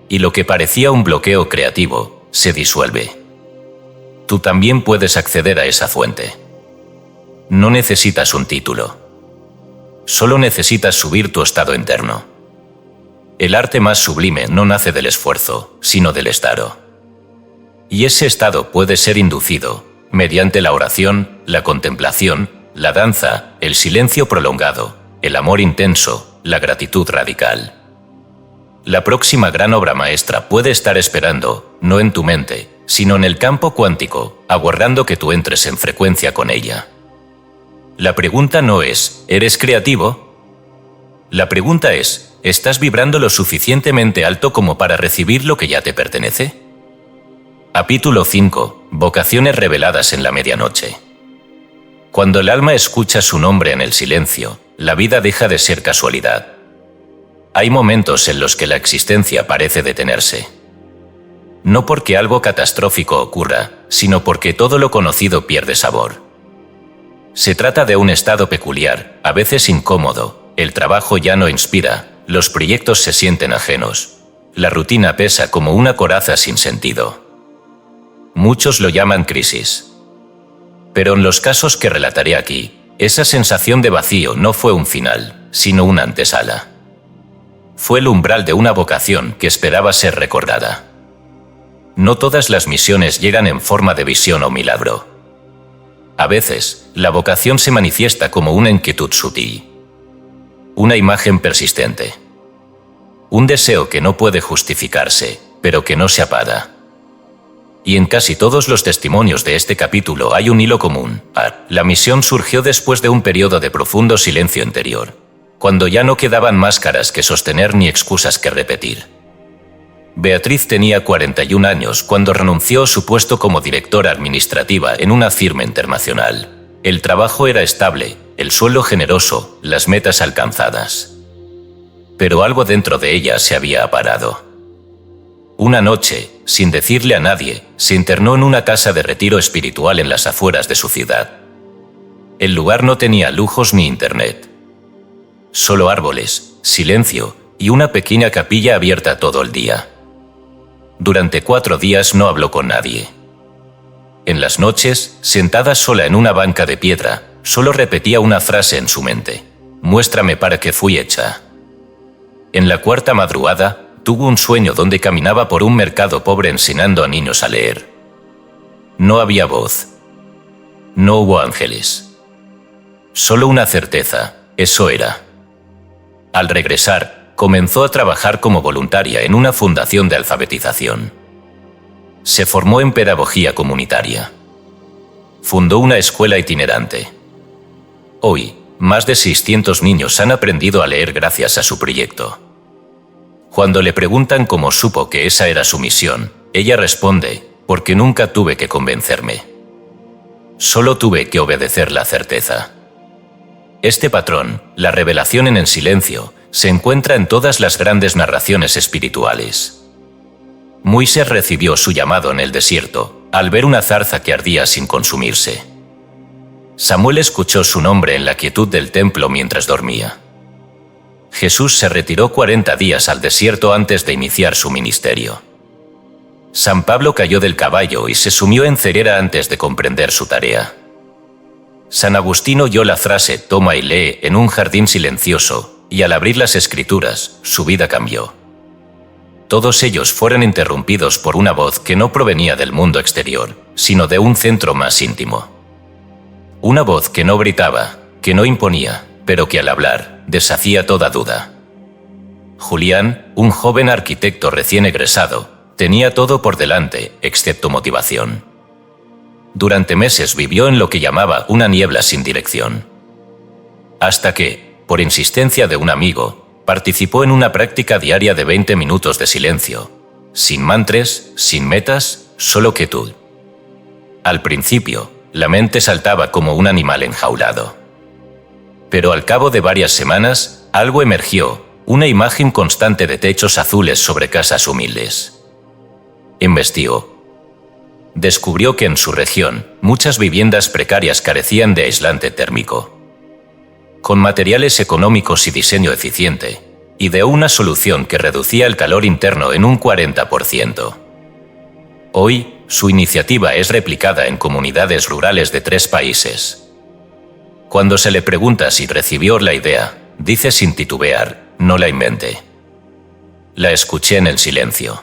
Y lo que parecía un bloqueo creativo, se disuelve. Tú también puedes acceder a esa fuente. No necesitas un título. Solo necesitas subir tu estado interno. El arte más sublime no nace del esfuerzo, sino del estado. Y ese estado puede ser inducido mediante la oración, la contemplación, la danza, el silencio prolongado, el amor intenso, la gratitud radical. La próxima gran obra maestra puede estar esperando, no en tu mente, sino en el campo cuántico, aguardando que tú entres en frecuencia con ella. La pregunta no es, ¿eres creativo? La pregunta es, ¿estás vibrando lo suficientemente alto como para recibir lo que ya te pertenece? Capítulo 5. Vocaciones reveladas en la medianoche. Cuando el alma escucha su nombre en el silencio, la vida deja de ser casualidad. Hay momentos en los que la existencia parece detenerse. No porque algo catastrófico ocurra, sino porque todo lo conocido pierde sabor. Se trata de un estado peculiar, a veces incómodo, el trabajo ya no inspira, los proyectos se sienten ajenos, la rutina pesa como una coraza sin sentido. Muchos lo llaman crisis. Pero en los casos que relataré aquí, esa sensación de vacío no fue un final, sino una antesala. Fue el umbral de una vocación que esperaba ser recordada. No todas las misiones llegan en forma de visión o milagro. A veces, la vocación se manifiesta como una inquietud sutil. Una imagen persistente. Un deseo que no puede justificarse, pero que no se apaga. Y en casi todos los testimonios de este capítulo hay un hilo común. La misión surgió después de un periodo de profundo silencio interior, cuando ya no quedaban máscaras que sostener ni excusas que repetir. Beatriz tenía 41 años cuando renunció a su puesto como directora administrativa en una firma internacional. El trabajo era estable, el sueldo generoso, las metas alcanzadas. Pero algo dentro de ella se había aparado. Una noche, sin decirle a nadie, se internó en una casa de retiro espiritual en las afueras de su ciudad. El lugar no tenía lujos ni internet. Solo árboles, silencio y una pequeña capilla abierta todo el día. Durante 4 días no habló con nadie. En las noches, sentada sola en una banca de piedra, solo repetía una frase en su mente: «Muéstrame para qué fui hecha». En la 4ª madrugada, tuvo un sueño donde caminaba por un mercado pobre enseñando a niños a leer. No había voz. No hubo ángeles. Solo una certeza, eso era. Al regresar, comenzó a trabajar como voluntaria en una fundación de alfabetización. Se formó en pedagogía comunitaria. Fundó una escuela itinerante. Hoy, más de 600 niños han aprendido a leer gracias a su proyecto. Cuando le preguntan cómo supo que esa era su misión, ella responde: porque nunca tuve que convencerme. Solo tuve que obedecer la certeza. Este patrón, la revelación en el silencio, se encuentra en todas las grandes narraciones espirituales. Moisés recibió su llamado en el desierto, al ver una zarza que ardía sin consumirse. Samuel escuchó su nombre en la quietud del templo mientras dormía. Jesús se retiró 40 días al desierto antes de iniciar su ministerio. San Pablo cayó del caballo y se sumió en ceguera antes de comprender su tarea. San Agustín oyó la frase «toma y lee» en un jardín silencioso, y al abrir las escrituras, su vida cambió. Todos ellos fueron interrumpidos por una voz que no provenía del mundo exterior, sino de un centro más íntimo. Una voz que no gritaba, que no imponía, pero que al hablar, deshacía toda duda. Julián, un joven arquitecto recién egresado, tenía todo por delante, excepto motivación. Durante meses vivió en lo que llamaba una niebla sin dirección. Hasta que, por insistencia de un amigo, participó en una práctica diaria de 20 minutos de silencio, sin mantras, sin metas, solo quietud. Al principio, la mente saltaba como un animal enjaulado. Pero al cabo de varias semanas, algo emergió, una imagen constante de techos azules sobre casas humildes. Investigó. Descubrió que en su región, muchas viviendas precarias carecían de aislante térmico. con materiales económicos y diseño eficiente, ideó una solución que reducía el calor interno en un 40%. Hoy, su iniciativa es replicada en comunidades rurales de 3 países. Cuando se le pregunta si recibió la idea, dice sin titubear: no la inventé. La escuché en el silencio.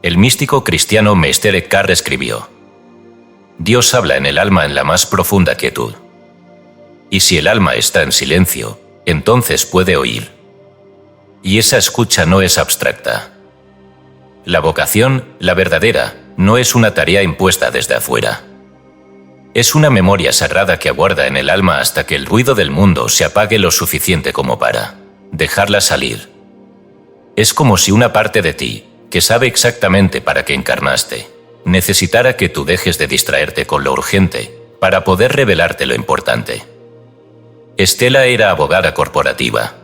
El místico cristiano Meister Eckhart escribió: Dios habla en el alma en la más profunda quietud. Y si el alma está en silencio, entonces puede oír. Y esa escucha no es abstracta. La vocación, la verdadera, no es una tarea impuesta desde afuera. Es una memoria sagrada que aguarda en el alma hasta que el ruido del mundo se apague lo suficiente como para dejarla salir. Es como si una parte de ti, que sabe exactamente para qué encarnaste, necesitara que tú dejes de distraerte con lo urgente para poder revelarte lo importante. Estela era abogada corporativa.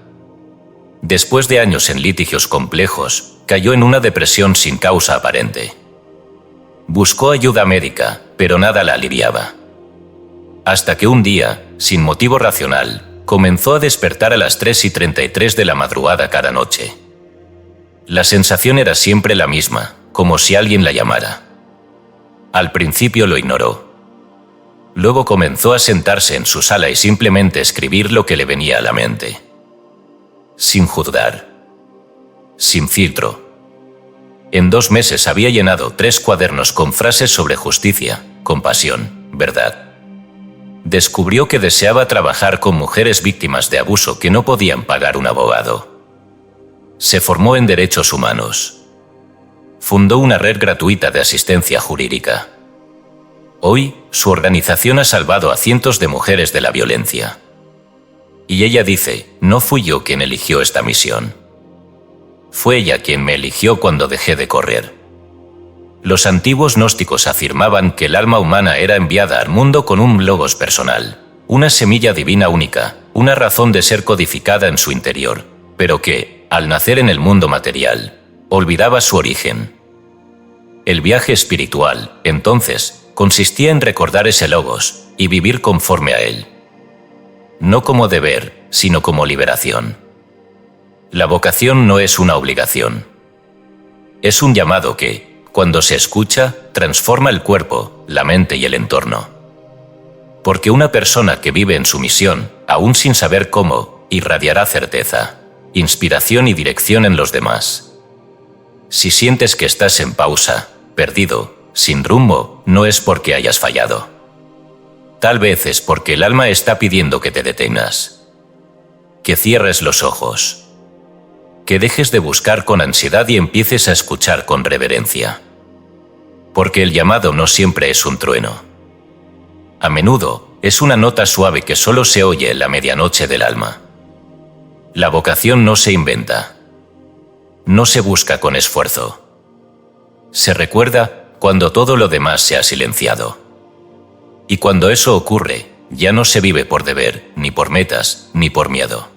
Después de años en litigios complejos, cayó en una depresión sin causa aparente. Buscó ayuda médica, pero nada la aliviaba. Hasta que un día, sin motivo racional, comenzó a despertar a las 3:33 de la madrugada cada noche. La sensación era siempre la misma, como si alguien la llamara. Al principio lo ignoró. Luego comenzó a sentarse en su sala y simplemente escribir lo que le venía a la mente. Sin juzgar. Sin filtro. En 2 meses había llenado 3 cuadernos con frases sobre justicia, compasión, verdad. Descubrió que deseaba trabajar con mujeres víctimas de abuso que no podían pagar un abogado. Se formó en derechos humanos. Fundó una red gratuita de asistencia jurídica. Hoy, su organización ha salvado a cientos de mujeres de la violencia. Y ella dice: no fui yo quien eligió esta misión. Fue ella quien me eligió cuando dejé de correr. Los antiguos gnósticos afirmaban que el alma humana era enviada al mundo con un logos personal, una semilla divina única, una razón de ser codificada en su interior, pero que, al nacer en el mundo material, olvidaba su origen. El viaje espiritual, entonces, consistía en recordar ese logos y vivir conforme a él. No como deber, sino como liberación. La vocación no es una obligación. Es un llamado que, cuando se escucha, transforma el cuerpo, la mente y el entorno. Porque una persona que vive en su misión, aún sin saber cómo, irradiará certeza, inspiración y dirección en los demás. Si sientes que estás en pausa, perdido, sin rumbo, no es porque hayas fallado. Tal vez es porque el alma está pidiendo que te detengas. Que cierres los ojos. Que dejes de buscar con ansiedad y empieces a escuchar con reverencia. Porque el llamado no siempre es un trueno. A menudo, es una nota suave que solo se oye en la medianoche del alma. La vocación no se inventa. No se busca con esfuerzo. Se recuerda cuando todo lo demás se ha silenciado. Y cuando eso ocurre, ya no se vive por deber, ni por metas, ni por miedo.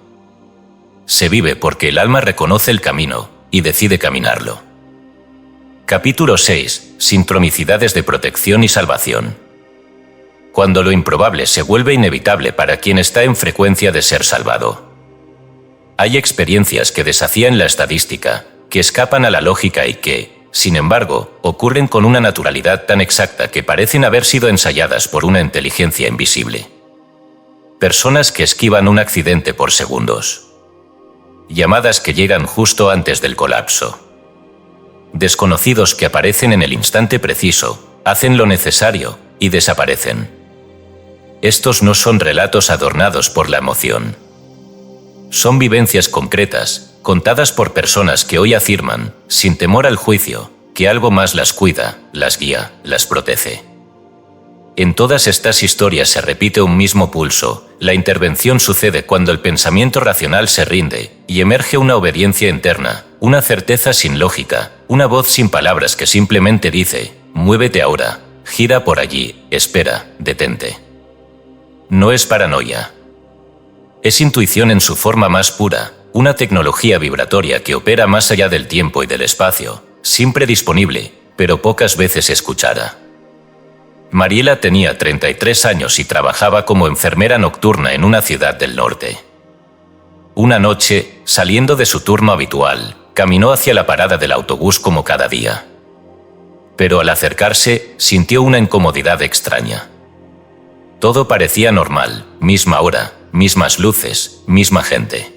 Se vive porque el alma reconoce el camino y decide caminarlo. Capítulo 6. Sincronicidades de protección y salvación. Cuando lo improbable se vuelve inevitable para quien está en frecuencia de ser salvado. Hay experiencias que desafían la estadística, que escapan a la lógica y que, sin embargo, ocurren con una naturalidad tan exacta que parecen haber sido ensayadas por una inteligencia invisible. Personas que esquivan un accidente por segundos. Llamadas que llegan justo antes del colapso. Desconocidos que aparecen en el instante preciso, hacen lo necesario y desaparecen. Estos no son relatos adornados por la emoción. Son vivencias concretas, contadas por personas que hoy afirman, sin temor al juicio, que algo más las cuida, las guía, las protege. En todas estas historias se repite un mismo pulso. La intervención sucede cuando el pensamiento racional se rinde y emerge una obediencia interna, una certeza sin lógica, una voz sin palabras que simplemente dice: muévete ahora, gira por allí, espera, detente. No es paranoia. Es intuición en su forma más pura, una tecnología vibratoria que opera más allá del tiempo y del espacio, siempre disponible, pero pocas veces escuchada. Mariela tenía 33 años y trabajaba como enfermera nocturna en una ciudad del norte. Una noche, saliendo de su turno habitual, caminó hacia la parada del autobús como cada día. Pero al acercarse, sintió una incomodidad extraña. Todo parecía normal, misma hora, mismas luces, misma gente.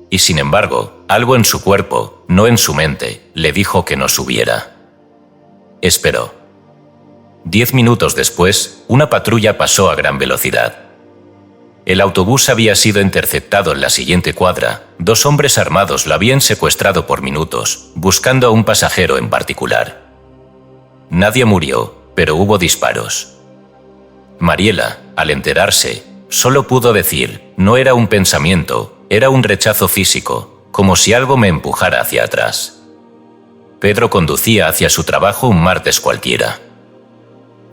Y sin embargo, algo en su cuerpo, no en su mente, le dijo que no subiera. Esperó. 10 minutos después, una patrulla pasó a gran velocidad. El autobús había sido interceptado en la siguiente cuadra. 2 hombres armados lo habían secuestrado por minutos, buscando a un pasajero en particular. Nadie murió, pero hubo disparos. Mariela, al enterarse, solo pudo decir, no era un pensamiento, era un rechazo físico, como si algo me empujara hacia atrás. Pedro conducía hacia su trabajo un martes cualquiera.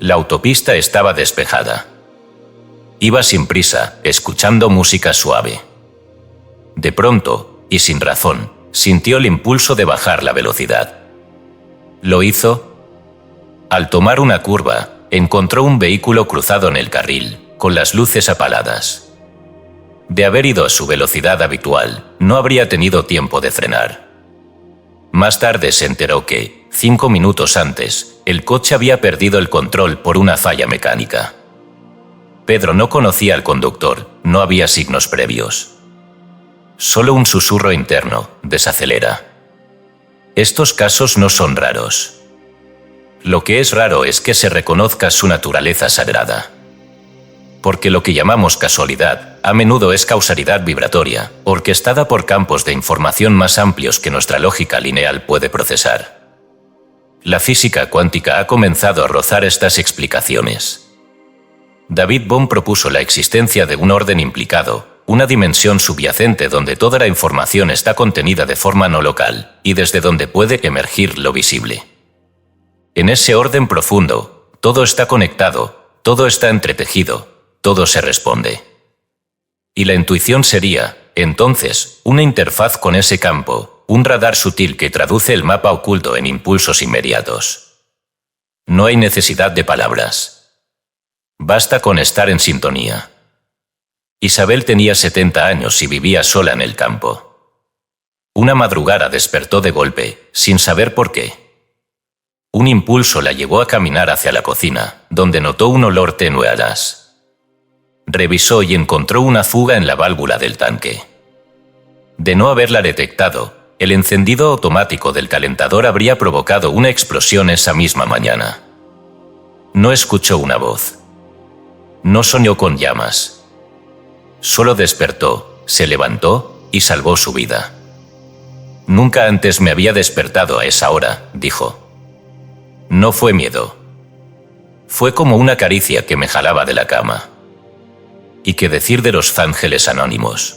La autopista estaba despejada. Iba sin prisa, escuchando música suave. De pronto, y sin razón, sintió el impulso de bajar la velocidad. ¿Lo hizo? Al tomar una curva, encontró un vehículo cruzado en el carril, con las luces apagadas. De haber ido a su velocidad habitual, no habría tenido tiempo de frenar. Más tarde se enteró que, 5 minutos antes, el coche había perdido el control por una falla mecánica. Pedro no conocía al conductor, no había signos previos. Solo un susurro interno, desacelera. Estos casos no son raros. Lo que es raro es que se reconozca su naturaleza sagrada. Porque lo que llamamos casualidad, a menudo es causalidad vibratoria, orquestada por campos de información más amplios que nuestra lógica lineal puede procesar. La física cuántica ha comenzado a rozar estas explicaciones. David Bohm propuso la existencia de un orden implicado, una dimensión subyacente donde toda la información está contenida de forma no local, y desde donde puede emergir lo visible. En ese orden profundo, todo está conectado, todo está entretejido, todo se responde. Y la intuición sería, entonces, una interfaz con ese campo, un radar sutil que traduce el mapa oculto en impulsos inmediatos. No hay necesidad de palabras. Basta con estar en sintonía. Isabel tenía 70 años y vivía sola en el campo. Una madrugada despertó de golpe, sin saber por qué. Un impulso la llevó a caminar hacia la cocina, donde notó un olor tenue a gas. Revisó y encontró una fuga en la válvula del tanque. De no haberla detectado, el encendido automático del calentador habría provocado una explosión esa misma mañana. No escuchó una voz. No soñó con llamas. Solo despertó, se levantó y salvó su vida. Nunca antes me había despertado a esa hora, dijo. No fue miedo. Fue como una caricia que me jalaba de la cama. ¿Y qué decir de los ángeles anónimos?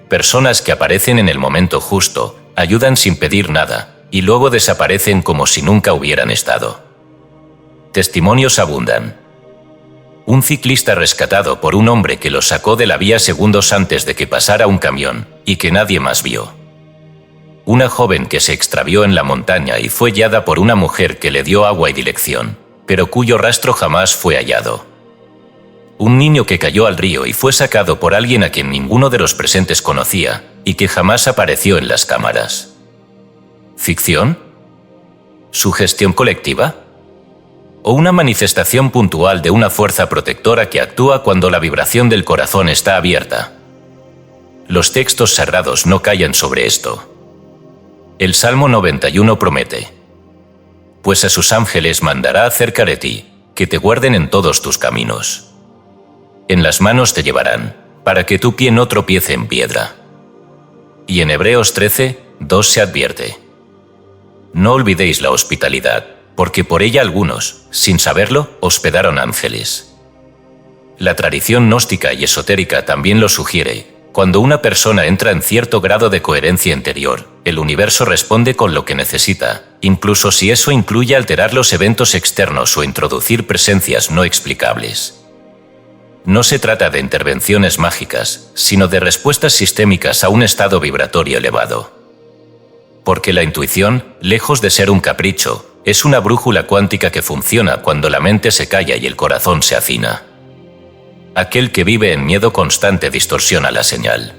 Personas que aparecen en el momento justo, ayudan sin pedir nada, y luego desaparecen como si nunca hubieran estado. Testimonios abundan. Un ciclista rescatado por un hombre que lo sacó de la vía segundos antes de que pasara un camión, y que nadie más vio. Una joven que se extravió en la montaña y fue guiada por una mujer que le dio agua y dirección, pero cuyo rastro jamás fue hallado. Un niño que cayó al río y fue sacado por alguien a quien ninguno de los presentes conocía, y que jamás apareció en las cámaras. ¿Ficción? ¿Sugestión colectiva? ¿O una manifestación puntual de una fuerza protectora que actúa cuando la vibración del corazón está abierta? Los textos sagrados no callan sobre esto. El Salmo 91 promete: pues a sus ángeles mandará acerca de ti, que te guarden en todos tus caminos. En las manos te llevarán, para que tu pie no tropiece en piedra. Y en Hebreos 13, 2 se advierte: no olvidéis la hospitalidad, porque por ella algunos, sin saberlo, hospedaron ángeles. La tradición gnóstica y esotérica también lo sugiere. Cuando una persona entra en cierto grado de coherencia interior, el universo responde con lo que necesita, incluso si eso incluye alterar los eventos externos o introducir presencias no explicables. No se trata de intervenciones mágicas, sino de respuestas sistémicas a un estado vibratorio elevado. Porque la intuición, lejos de ser un capricho, es una brújula cuántica que funciona cuando la mente se calla y el corazón se afina. Aquel que vive en miedo constante distorsiona la señal.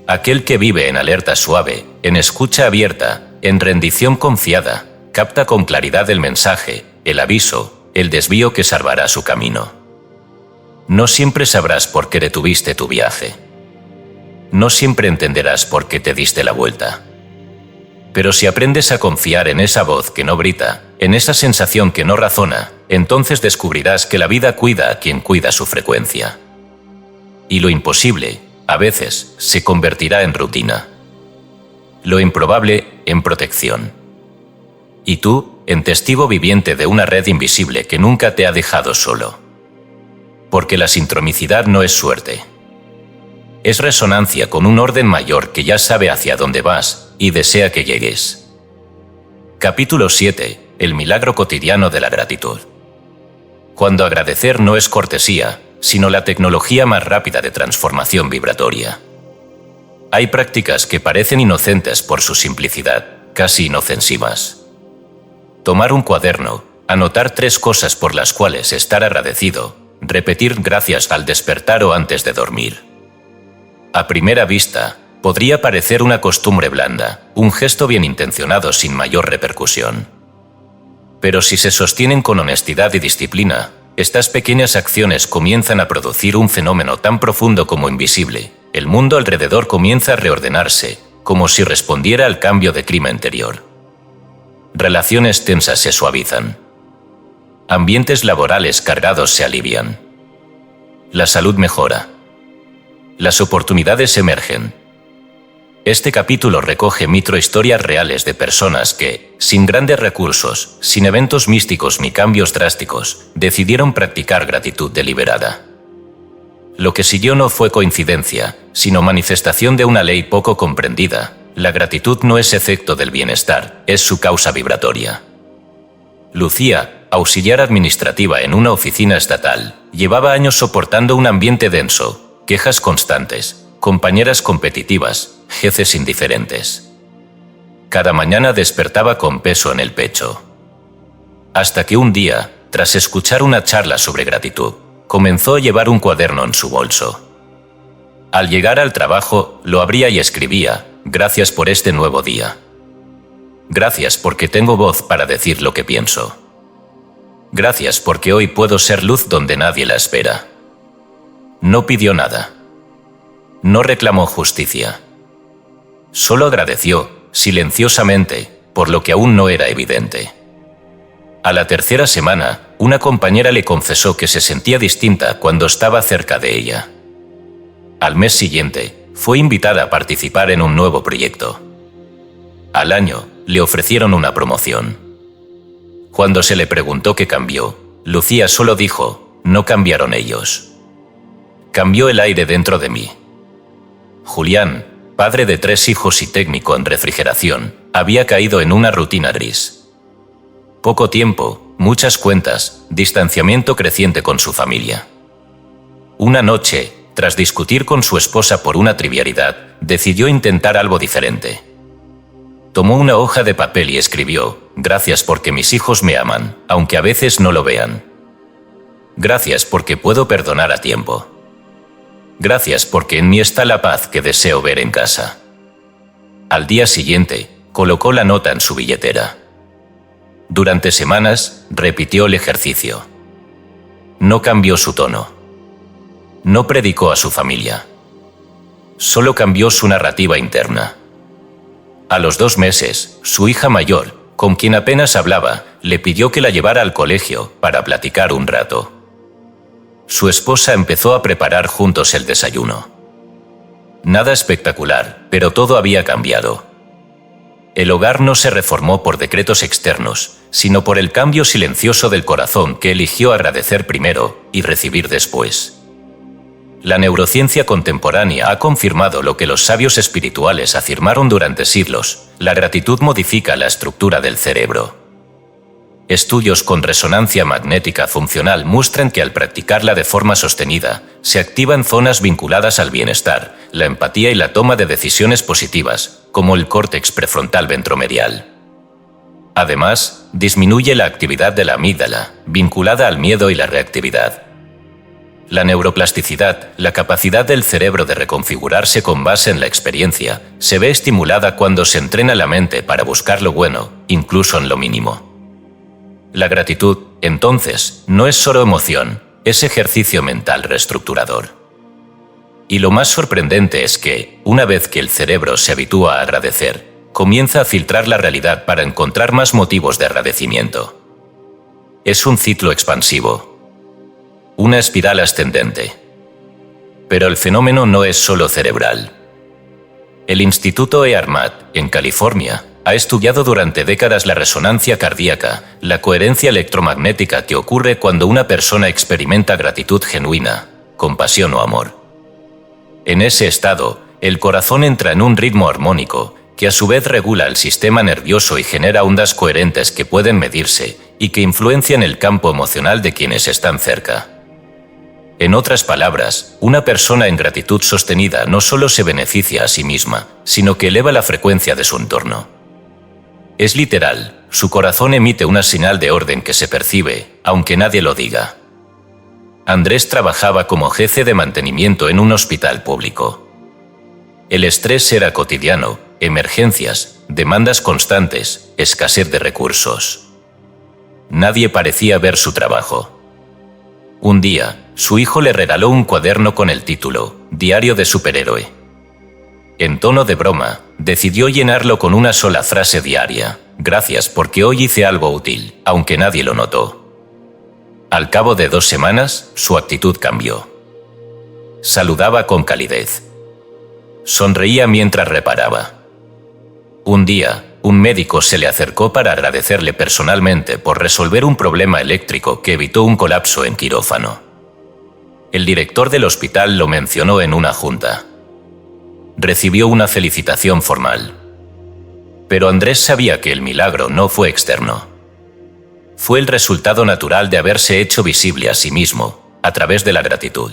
Aquel que vive en alerta suave, en escucha abierta, en rendición confiada, capta con claridad el mensaje, el aviso, el desvío que salvará su camino. No siempre sabrás por qué detuviste tu viaje. No siempre entenderás por qué te diste la vuelta. Pero si aprendes a confiar en esa voz que no grita, en esa sensación que no razona, entonces descubrirás que la vida cuida a quien cuida su frecuencia. Y lo imposible, a veces, se convertirá en rutina. Lo improbable, en protección. Y tú, en testigo viviente de una red invisible que nunca te ha dejado solo. Porque la sincronicidad no es suerte. Es resonancia con un orden mayor que ya sabe hacia dónde vas y desea que llegues. Capítulo 7. El milagro cotidiano de la gratitud. Cuando agradecer no es cortesía, sino la tecnología más rápida de transformación vibratoria. Hay prácticas que parecen inocentes por su simplicidad, casi inofensivas. Tomar un cuaderno, anotar 3 cosas por las cuales estar agradecido, repetir gracias al despertar o antes de dormir. A primera vista, podría parecer una costumbre blanda, un gesto bien intencionado sin mayor repercusión. Pero si se sostienen con honestidad y disciplina, estas pequeñas acciones comienzan a producir un fenómeno tan profundo como invisible. El mundo alrededor comienza a reordenarse, como si respondiera al cambio de clima interior. Relaciones tensas se suavizan. Ambientes laborales cargados se alivian. La salud mejora. Las oportunidades emergen. Este capítulo recoge microhistorias reales de personas que, sin grandes recursos, sin eventos místicos ni cambios drásticos, decidieron practicar gratitud deliberada. Lo que siguió no fue coincidencia, sino manifestación de una ley poco comprendida. La gratitud no es efecto del bienestar, es su causa vibratoria. Lucía, auxiliar administrativa en una oficina estatal, llevaba años soportando un ambiente denso, quejas constantes, compañeras competitivas, jefes indiferentes. Cada mañana despertaba con peso en el pecho. Hasta que un día, tras escuchar una charla sobre gratitud, comenzó a llevar un cuaderno en su bolso. Al llegar al trabajo, lo abría y escribía: gracias por este nuevo día. Gracias porque tengo voz para decir lo que pienso. Gracias porque hoy puedo ser luz donde nadie la espera. No pidió nada. No reclamó justicia. Solo agradeció, silenciosamente, por lo que aún no era evidente. A la tercera semana, una compañera le confesó que se sentía distinta cuando estaba cerca de ella. Al mes siguiente, fue invitada a participar en un nuevo proyecto. Al año, le ofrecieron una promoción. Cuando se le preguntó qué cambió, Lucía solo dijo: no cambiaron ellos. Cambió el aire dentro de mí. Julián, padre de 3 hijos y técnico en refrigeración, había caído en una rutina gris. Poco tiempo, muchas cuentas, distanciamiento creciente con su familia. Una noche, tras discutir con su esposa por una trivialidad, decidió intentar algo diferente. Tomó una hoja de papel y escribió: gracias porque mis hijos me aman, aunque a veces no lo vean. Gracias porque puedo perdonar a tiempo. Gracias porque en mí está la paz que deseo ver en casa. Al día siguiente, colocó la nota en su billetera. Durante semanas, repitió el ejercicio. No cambió su tono. No predicó a su familia. Solo cambió su narrativa interna. A los 2 meses, su hija mayor, con quien apenas hablaba, le pidió que la llevara al colegio para platicar un rato. Su esposa empezó a preparar juntos el desayuno. Nada espectacular, pero todo había cambiado. El hogar no se reformó por decretos externos, sino por el cambio silencioso del corazón que eligió agradecer primero y recibir después. La neurociencia contemporánea ha confirmado lo que los sabios espirituales afirmaron durante siglos: la gratitud modifica la estructura del cerebro. Estudios con resonancia magnética funcional muestran que al practicarla de forma sostenida, se activan zonas vinculadas al bienestar, la empatía y la toma de decisiones positivas, como el córtex prefrontal ventromedial. Además, disminuye la actividad de la amígdala, vinculada al miedo y la reactividad. La neuroplasticidad, la capacidad del cerebro de reconfigurarse con base en la experiencia, se ve estimulada cuando se entrena la mente para buscar lo bueno, incluso en lo mínimo. La gratitud, entonces, no es solo emoción, es ejercicio mental reestructurador. Y lo más sorprendente es que, una vez que el cerebro se habitúa a agradecer, comienza a filtrar la realidad para encontrar más motivos de agradecimiento. Es un ciclo expansivo. Una espiral ascendente. Pero el fenómeno no es solo cerebral. El Instituto Earhart, en California, ha estudiado durante décadas la resonancia cardíaca, la coherencia electromagnética que ocurre cuando una persona experimenta gratitud genuina, compasión o amor. En ese estado, el corazón entra en un ritmo armónico, que a su vez regula el sistema nervioso y genera ondas coherentes que pueden medirse y que influencian el campo emocional de quienes están cerca. En otras palabras, una persona en gratitud sostenida no solo se beneficia a sí misma, sino que eleva la frecuencia de su entorno. Es literal, su corazón emite una señal de orden que se percibe, aunque nadie lo diga. Andrés trabajaba como jefe de mantenimiento en un hospital público. El estrés era cotidiano, emergencias, demandas constantes, escasez de recursos. Nadie parecía ver su trabajo. Un día, su hijo le regaló un cuaderno con el título «Diario de superhéroe». En tono de broma, decidió llenarlo con una sola frase diaria: «Gracias porque hoy hice algo útil», aunque nadie lo notó. Al cabo de 2 semanas, su actitud cambió. Saludaba con calidez. Sonreía mientras reparaba. Un día, un médico se le acercó para agradecerle personalmente por resolver un problema eléctrico que evitó un colapso en quirófano. El director del hospital lo mencionó en una junta. Recibió una felicitación formal. Pero Andrés sabía que el milagro no fue externo. Fue el resultado natural de haberse hecho visible a sí mismo, a través de la gratitud.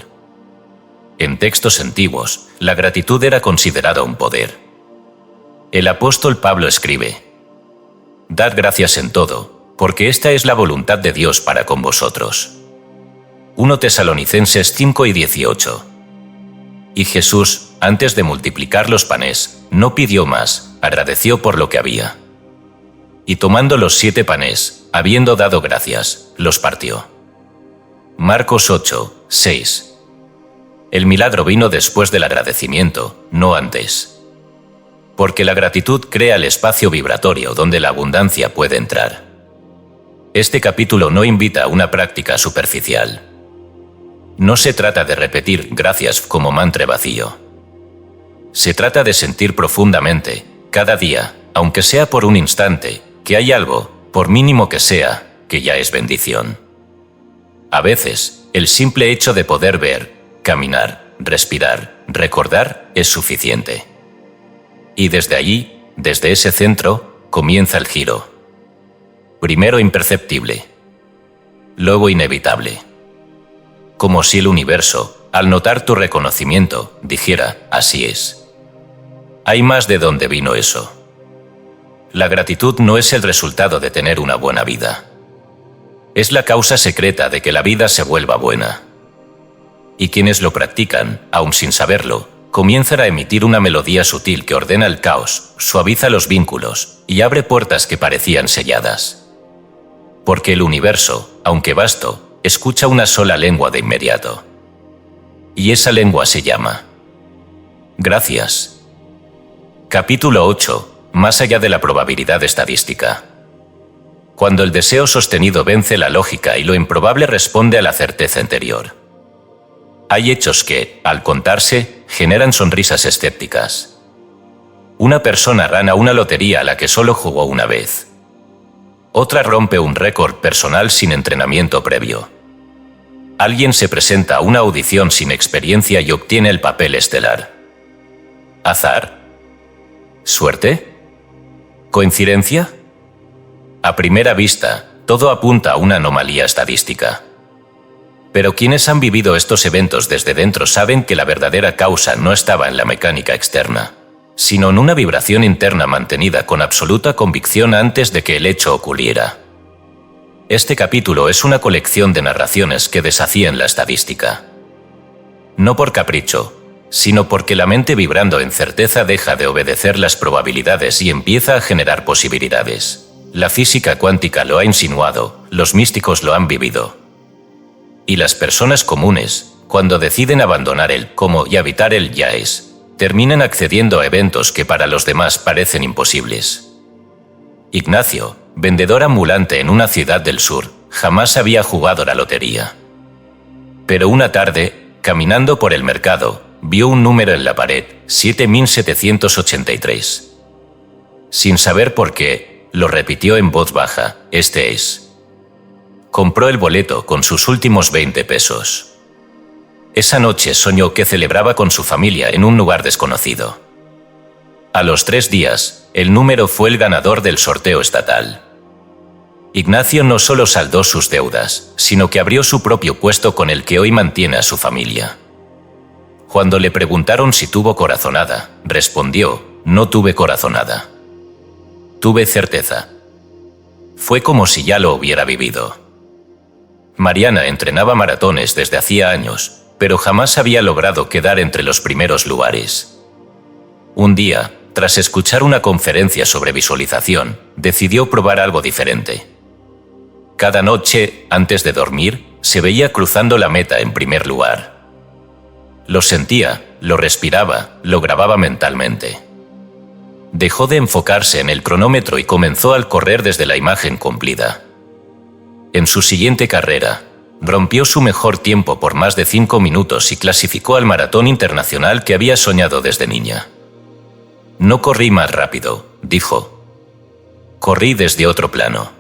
En textos antiguos, la gratitud era considerada un poder. El apóstol Pablo escribe: «Dad gracias en todo, porque esta es la voluntad de Dios para con vosotros». 1 Tesalonicenses 5:18. Y Jesús, antes de multiplicar los panes, no pidió más, agradeció por lo que había. Y tomando los 7 panes, habiendo dado gracias, los partió. Marcos 8:6. El milagro vino después del agradecimiento, no antes. Porque la gratitud crea el espacio vibratorio donde la abundancia puede entrar. Este capítulo no invita a una práctica superficial. No se trata de repetir gracias como mantra vacío. Se trata de sentir profundamente, cada día, aunque sea por un instante, que hay algo, por mínimo que sea, que ya es bendición. A veces, el simple hecho de poder ver, caminar, respirar, recordar, es suficiente. Y desde allí, desde ese centro, comienza el giro. Primero imperceptible. Luego inevitable. Como si el universo, al notar tu reconocimiento, dijera: así es. Hay más de dónde vino eso. La gratitud no es el resultado de tener una buena vida. Es la causa secreta de que la vida se vuelva buena. Y quienes lo practican, aun sin saberlo, comienzan a emitir una melodía sutil que ordena el caos, suaviza los vínculos y abre puertas que parecían selladas. Porque el universo, aunque vasto, escucha una sola lengua de inmediato. Y esa lengua se llama gracias. Capítulo 8. Más allá de la probabilidad estadística. Cuando el deseo sostenido vence la lógica y lo improbable responde a la certeza anterior. Hay hechos que, al contarse, generan sonrisas escépticas. Una persona gana una lotería a la que solo jugó una vez. Otra rompe un récord personal sin entrenamiento previo. Alguien se presenta a una audición sin experiencia y obtiene el papel estelar. ¿Azar? ¿Suerte? ¿Coincidencia? A primera vista, todo apunta a una anomalía estadística. Pero quienes han vivido estos eventos desde dentro saben que la verdadera causa no estaba en la mecánica externa, sino en una vibración interna mantenida con absoluta convicción antes de que el hecho ocurriera. Este capítulo es una colección de narraciones que desafían la estadística. No por capricho, sino porque la mente vibrando en certeza deja de obedecer las probabilidades y empieza a generar posibilidades. La física cuántica lo ha insinuado, los místicos lo han vivido. Y las personas comunes, cuando deciden abandonar el cómo y habitar el ya es, terminan accediendo a eventos que para los demás parecen imposibles. Ignacio, vendedor ambulante en una ciudad del sur, jamás había jugado la lotería. Pero una tarde, caminando por el mercado, vio un número en la pared, 7783. Sin saber por qué, lo repitió en voz baja, este es. Compró el boleto con sus últimos 20 pesos. Esa noche soñó que celebraba con su familia en un lugar desconocido. A los 3 días, el número fue el ganador del sorteo estatal. Ignacio no solo saldó sus deudas, sino que abrió su propio puesto con el que hoy mantiene a su familia. Cuando le preguntaron si tuvo corazonada, respondió, no tuve corazonada. Tuve certeza. Fue como si ya lo hubiera vivido. Mariana entrenaba maratones desde hacía años, pero jamás había logrado quedar entre los primeros lugares. Un día, tras escuchar una conferencia sobre visualización, decidió probar algo diferente. Cada noche, antes de dormir, se veía cruzando la meta en primer lugar. Lo sentía, lo respiraba, lo grababa mentalmente. Dejó de enfocarse en el cronómetro y comenzó a correr desde la imagen cumplida. En su siguiente carrera, rompió su mejor tiempo por más de 5 minutos y clasificó al maratón internacional que había soñado desde niña. No corrí más rápido, dijo. Corrí desde otro plano.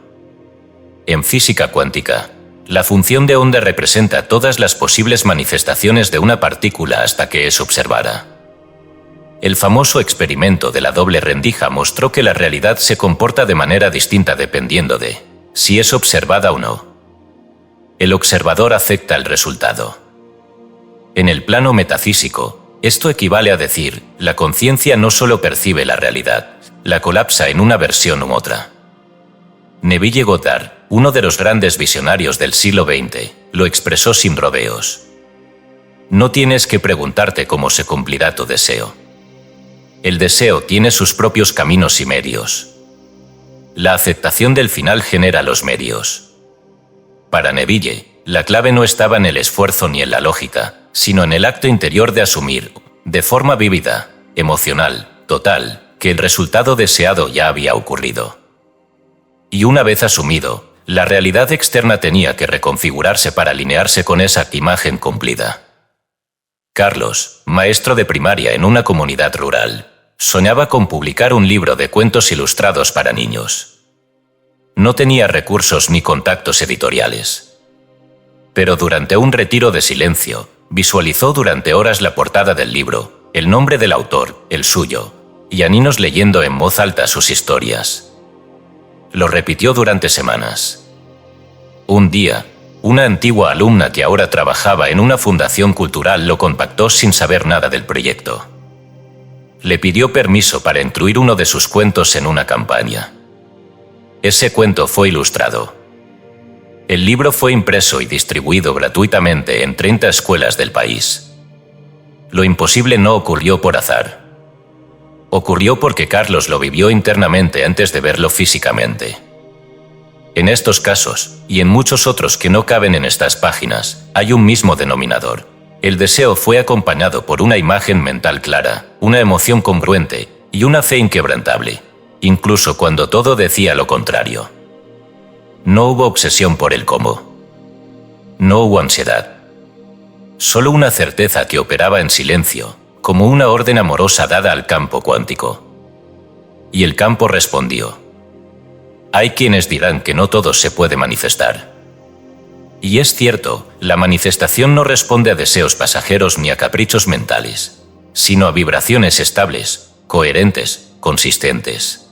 En física cuántica, la función de onda representa todas las posibles manifestaciones de una partícula hasta que es observada. El famoso experimento de la doble rendija mostró que la realidad se comporta de manera distinta dependiendo de si es observada o no. El observador acepta el resultado. En el plano metafísico, esto equivale a decir, la conciencia no solo percibe la realidad, la colapsa en una versión u otra. Neville Goddard, uno de los grandes visionarios del siglo XX, lo expresó sin rodeos. No tienes que preguntarte cómo se cumplirá tu deseo. El deseo tiene sus propios caminos y medios. La aceptación del final genera los medios. Para Neville, la clave no estaba en el esfuerzo ni en la lógica, sino en el acto interior de asumir, de forma vívida, emocional, total, que el resultado deseado ya había ocurrido. Y una vez asumido, la realidad externa tenía que reconfigurarse para alinearse con esa imagen cumplida. Carlos, maestro de primaria en una comunidad rural, soñaba con publicar un libro de cuentos ilustrados para niños. No tenía recursos ni contactos editoriales. Pero durante un retiro de silencio, visualizó durante horas la portada del libro, el nombre del autor, el suyo, y a niños leyendo en voz alta sus historias. Lo repitió durante semanas. Un día, una antigua alumna que ahora trabajaba en una fundación cultural lo contactó sin saber nada del proyecto. Le pidió permiso para incluir uno de sus cuentos en una campaña. Ese cuento fue ilustrado. El libro fue impreso y distribuido gratuitamente en 30 escuelas del país. Lo imposible no ocurrió por azar. Ocurrió porque Carlos lo vivió internamente antes de verlo físicamente. En estos casos, y en muchos otros que no caben en estas páginas, hay un mismo denominador. El deseo fue acompañado por una imagen mental clara, una emoción congruente y una fe inquebrantable, incluso cuando todo decía lo contrario. No hubo obsesión por el cómo. No hubo ansiedad. Solo una certeza que operaba en silencio, como una orden amorosa dada al campo cuántico. Y el campo respondió. Hay quienes dirán que no todo se puede manifestar. Y es cierto, la manifestación no responde a deseos pasajeros ni a caprichos mentales, sino a vibraciones estables, coherentes, consistentes.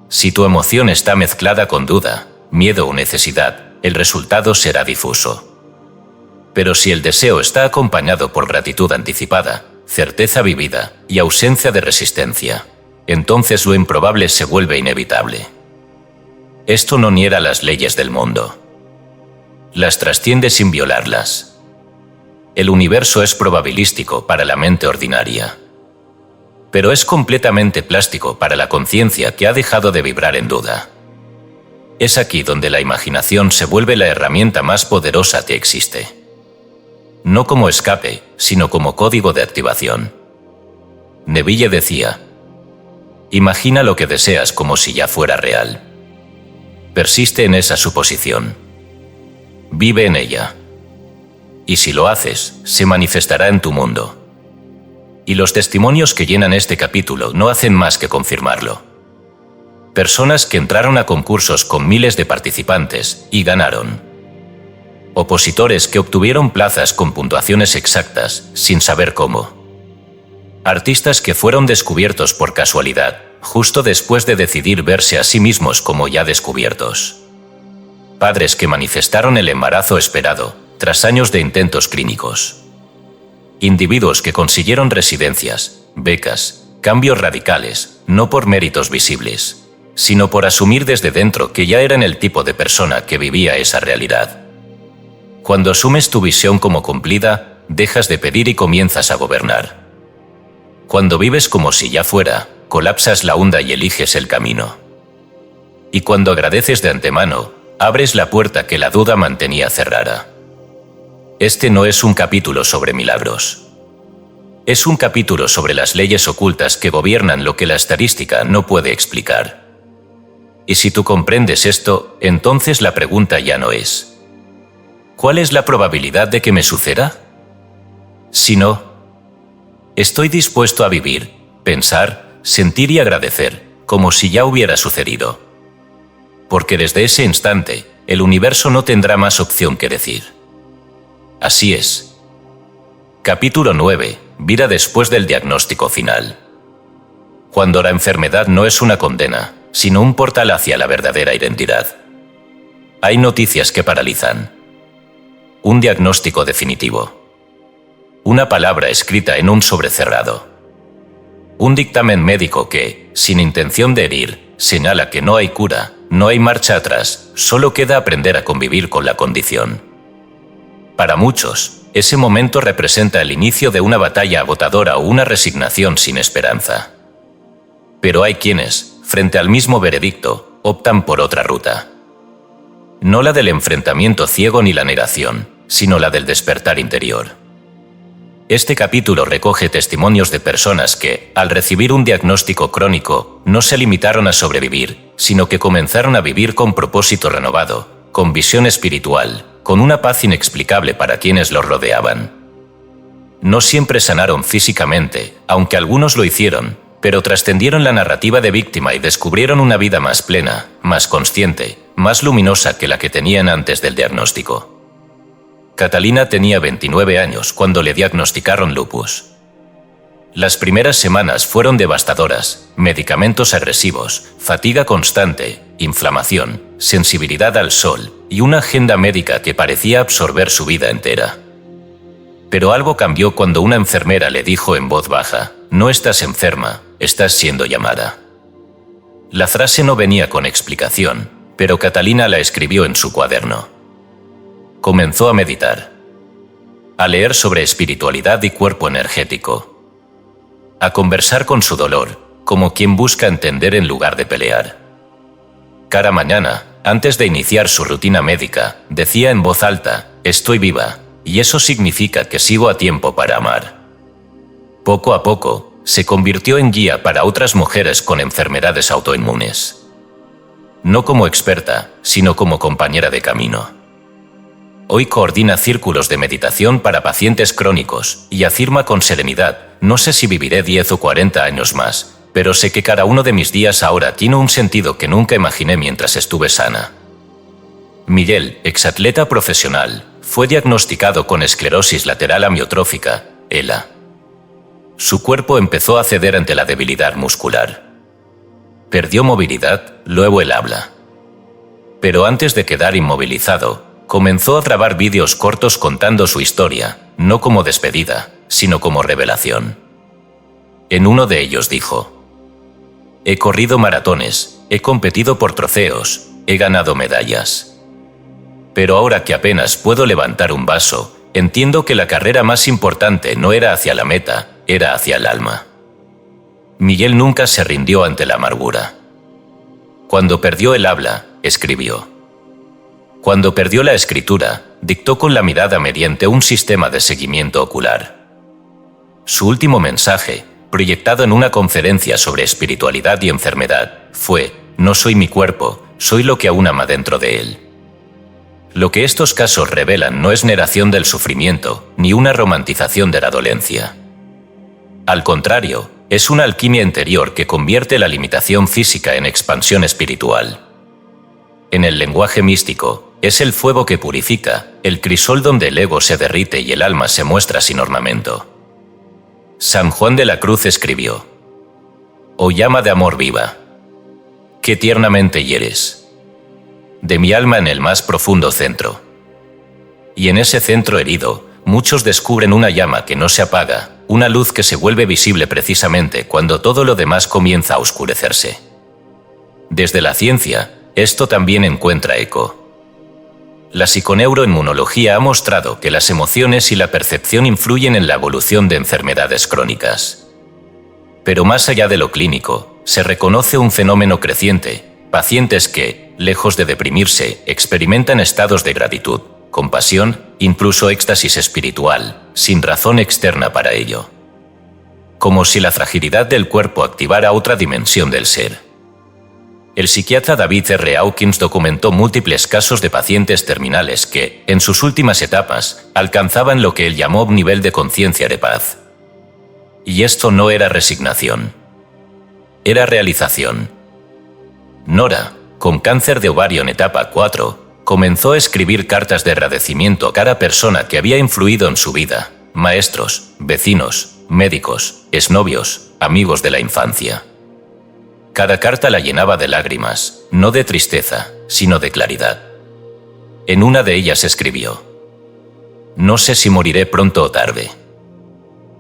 Si tu emoción está mezclada con duda, miedo o necesidad, el resultado será difuso. Pero si el deseo está acompañado por gratitud anticipada, certeza vivida y ausencia de resistencia. Entonces lo improbable se vuelve inevitable. Esto no niega las leyes del mundo. Las trasciende sin violarlas. El universo es probabilístico para la mente ordinaria, pero es completamente plástico para la conciencia que ha dejado de vibrar en duda. Es aquí donde la imaginación se vuelve la herramienta más poderosa que existe. No como escape, sino como código de activación. Neville decía: imagina lo que deseas como si ya fuera real. Persiste en esa suposición. Vive en ella. Y si lo haces, se manifestará en tu mundo. Y los testimonios que llenan este capítulo no hacen más que confirmarlo. Personas que entraron a concursos con miles de participantes y ganaron. Opositores que obtuvieron plazas con puntuaciones exactas, sin saber cómo. Artistas que fueron descubiertos por casualidad, justo después de decidir verse a sí mismos como ya descubiertos. Padres que manifestaron el embarazo esperado, tras años de intentos clínicos. Individuos que consiguieron residencias, becas, cambios radicales, no por méritos visibles, sino por asumir desde dentro que ya eran el tipo de persona que vivía esa realidad. Cuando asumes tu visión como cumplida, dejas de pedir y comienzas a gobernar. Cuando vives como si ya fuera, colapsas la onda y eliges el camino. Y cuando agradeces de antemano, abres la puerta que la duda mantenía cerrada. Este no es un capítulo sobre milagros. Es un capítulo sobre las leyes ocultas que gobiernan lo que la estadística no puede explicar. Y si tú comprendes esto, entonces la pregunta ya no es: ¿cuál es la probabilidad de que me suceda? Sino: ¿estoy dispuesto a vivir, pensar, sentir y agradecer, como si ya hubiera sucedido? Porque desde ese instante, el universo no tendrá más opción que decir: así es. Capítulo 9. Vida después del diagnóstico final. Cuando la enfermedad no es una condena, sino un portal hacia la verdadera identidad. Hay noticias que paralizan. Un diagnóstico definitivo. Una palabra escrita en un sobre cerrado. Un dictamen médico que, sin intención de herir, señala que no hay cura, no hay marcha atrás, solo queda aprender a convivir con la condición. Para muchos, ese momento representa el inicio de una batalla agotadora o una resignación sin esperanza. Pero hay quienes, frente al mismo veredicto, optan por otra ruta. No la del enfrentamiento ciego ni la negación, sino la del despertar interior. Este capítulo recoge testimonios de personas que, al recibir un diagnóstico crónico, no se limitaron a sobrevivir, sino que comenzaron a vivir con propósito renovado, con visión espiritual, con una paz inexplicable para quienes los rodeaban. No siempre sanaron físicamente, aunque algunos lo hicieron, pero trascendieron la narrativa de víctima y descubrieron una vida más plena, más consciente, más luminosa que la que tenían antes del diagnóstico. Catalina tenía 29 años cuando le diagnosticaron lupus. Las primeras semanas fueron devastadoras: medicamentos agresivos, fatiga constante, inflamación, sensibilidad al sol y una agenda médica que parecía absorber su vida entera. Pero algo cambió cuando una enfermera le dijo en voz baja: no estás enferma, estás siendo llamada. La frase no venía con explicación, pero Catalina la escribió en su cuaderno. Comenzó a meditar, a leer sobre espiritualidad y cuerpo energético, a conversar con su dolor, como quien busca entender en lugar de pelear. Cada mañana, antes de iniciar su rutina médica, decía en voz alta: estoy viva, y eso significa que sigo a tiempo para amar. Poco a poco, se convirtió en guía para otras mujeres con enfermedades autoinmunes. No como experta, sino como compañera de camino. Hoy coordina círculos de meditación para pacientes crónicos y afirma con serenidad: no sé si viviré 10 o 40 años más, pero sé que cada uno de mis días ahora tiene un sentido que nunca imaginé mientras estuve sana. Miguel, exatleta profesional, fue diagnosticado con esclerosis lateral amiotrófica, ELA. Su cuerpo empezó a ceder ante la debilidad muscular. Perdió movilidad, luego el habla. Pero antes de quedar inmovilizado, comenzó a grabar vídeos cortos contando su historia, no como despedida, sino como revelación. En uno de ellos dijo: «He corrido maratones, he competido por trofeos, he ganado medallas. Pero ahora que apenas puedo levantar un vaso, entiendo que la carrera más importante no era hacia la meta, era hacia el alma». Miguel nunca se rindió ante la amargura. Cuando perdió el habla, escribió. Cuando perdió la escritura, dictó con la mirada mediante un sistema de seguimiento ocular. Su último mensaje, proyectado en una conferencia sobre espiritualidad y enfermedad, fue: «No soy mi cuerpo, soy lo que aún ama dentro de él». Lo que estos casos revelan no es negación del sufrimiento, ni una romantización de la dolencia. Al contrario, es una alquimia interior que convierte la limitación física en expansión espiritual. En el lenguaje místico, es el fuego que purifica, el crisol donde el ego se derrite y el alma se muestra sin ornamento. San Juan de la Cruz escribió: «Oh llama de amor viva, qué tiernamente hieres de mi alma en el más profundo centro». Y en ese centro herido, muchos descubren una llama que no se apaga, una luz que se vuelve visible precisamente cuando todo lo demás comienza a oscurecerse. Desde la ciencia, esto también encuentra eco. La psiconeuroinmunología ha mostrado que las emociones y la percepción influyen en la evolución de enfermedades crónicas. Pero más allá de lo clínico, se reconoce un fenómeno creciente: pacientes que, lejos de deprimirse, experimentan estados de gratitud, compasión, incluso éxtasis espiritual, sin razón externa para ello. Como si la fragilidad del cuerpo activara otra dimensión del ser. El psiquiatra David R. Hawkins documentó múltiples casos de pacientes terminales que, en sus últimas etapas, alcanzaban lo que él llamó un nivel de conciencia de paz. Y esto no era resignación. Era realización. Nora, con cáncer de ovario en etapa 4, comenzó a escribir cartas de agradecimiento a cada persona que había influido en su vida: maestros, vecinos, médicos, exnovios, amigos de la infancia. Cada carta la llenaba de lágrimas, no de tristeza, sino de claridad. En una de ellas escribió: «No sé si moriré pronto o tarde,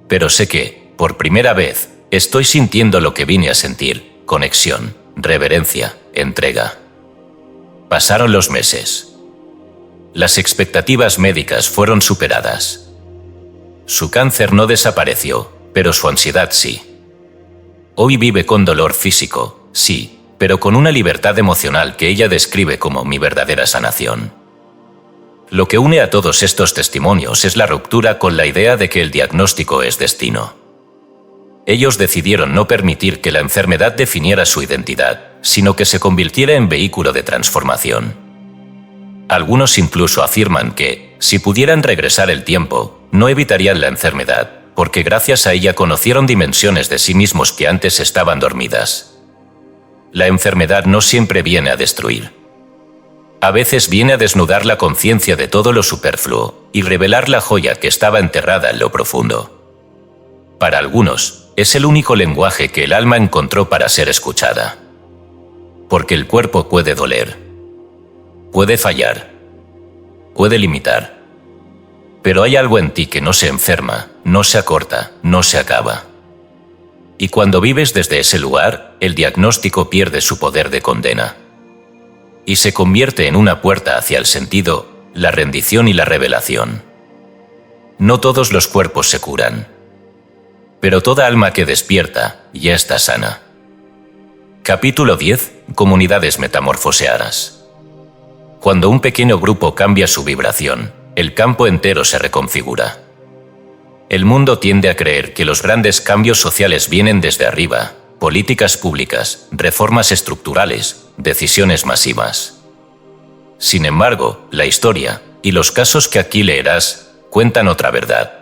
pero sé que, por primera vez, estoy sintiendo lo que vine a sentir: conexión, reverencia, entrega». Pasaron los meses. Las expectativas médicas fueron superadas. Su cáncer no desapareció, pero su ansiedad sí. Hoy vive con dolor físico, sí, pero con una libertad emocional que ella describe como mi verdadera sanación. Lo que une a todos estos testimonios es la ruptura con la idea de que el diagnóstico es destino. Ellos decidieron no permitir que la enfermedad definiera su identidad, sino que se convirtiera en vehículo de transformación. Algunos incluso afirman que, si pudieran regresar el tiempo, no evitarían la enfermedad, porque gracias a ella conocieron dimensiones de sí mismos que antes estaban dormidas. La enfermedad no siempre viene a destruir. A veces viene a desnudar la conciencia de todo lo superfluo y revelar la joya que estaba enterrada en lo profundo. Para algunos, es el único lenguaje que el alma encontró para ser escuchada. Porque el cuerpo puede doler, puede fallar, puede limitar. Pero hay algo en ti que no se enferma, no se acorta, no se acaba. Y cuando vives desde ese lugar, el diagnóstico pierde su poder de condena. Y se convierte en una puerta hacia el sentido, la rendición y la revelación. No todos los cuerpos se curan. Pero toda alma que despierta ya está sana. Capítulo 10. Comunidades metamorfoseadas. Cuando un pequeño grupo cambia su vibración, el campo entero se reconfigura. El mundo tiende a creer que los grandes cambios sociales vienen desde arriba: políticas públicas, reformas estructurales, decisiones masivas. Sin embargo, la historia, y los casos que aquí leerás, cuentan otra verdad.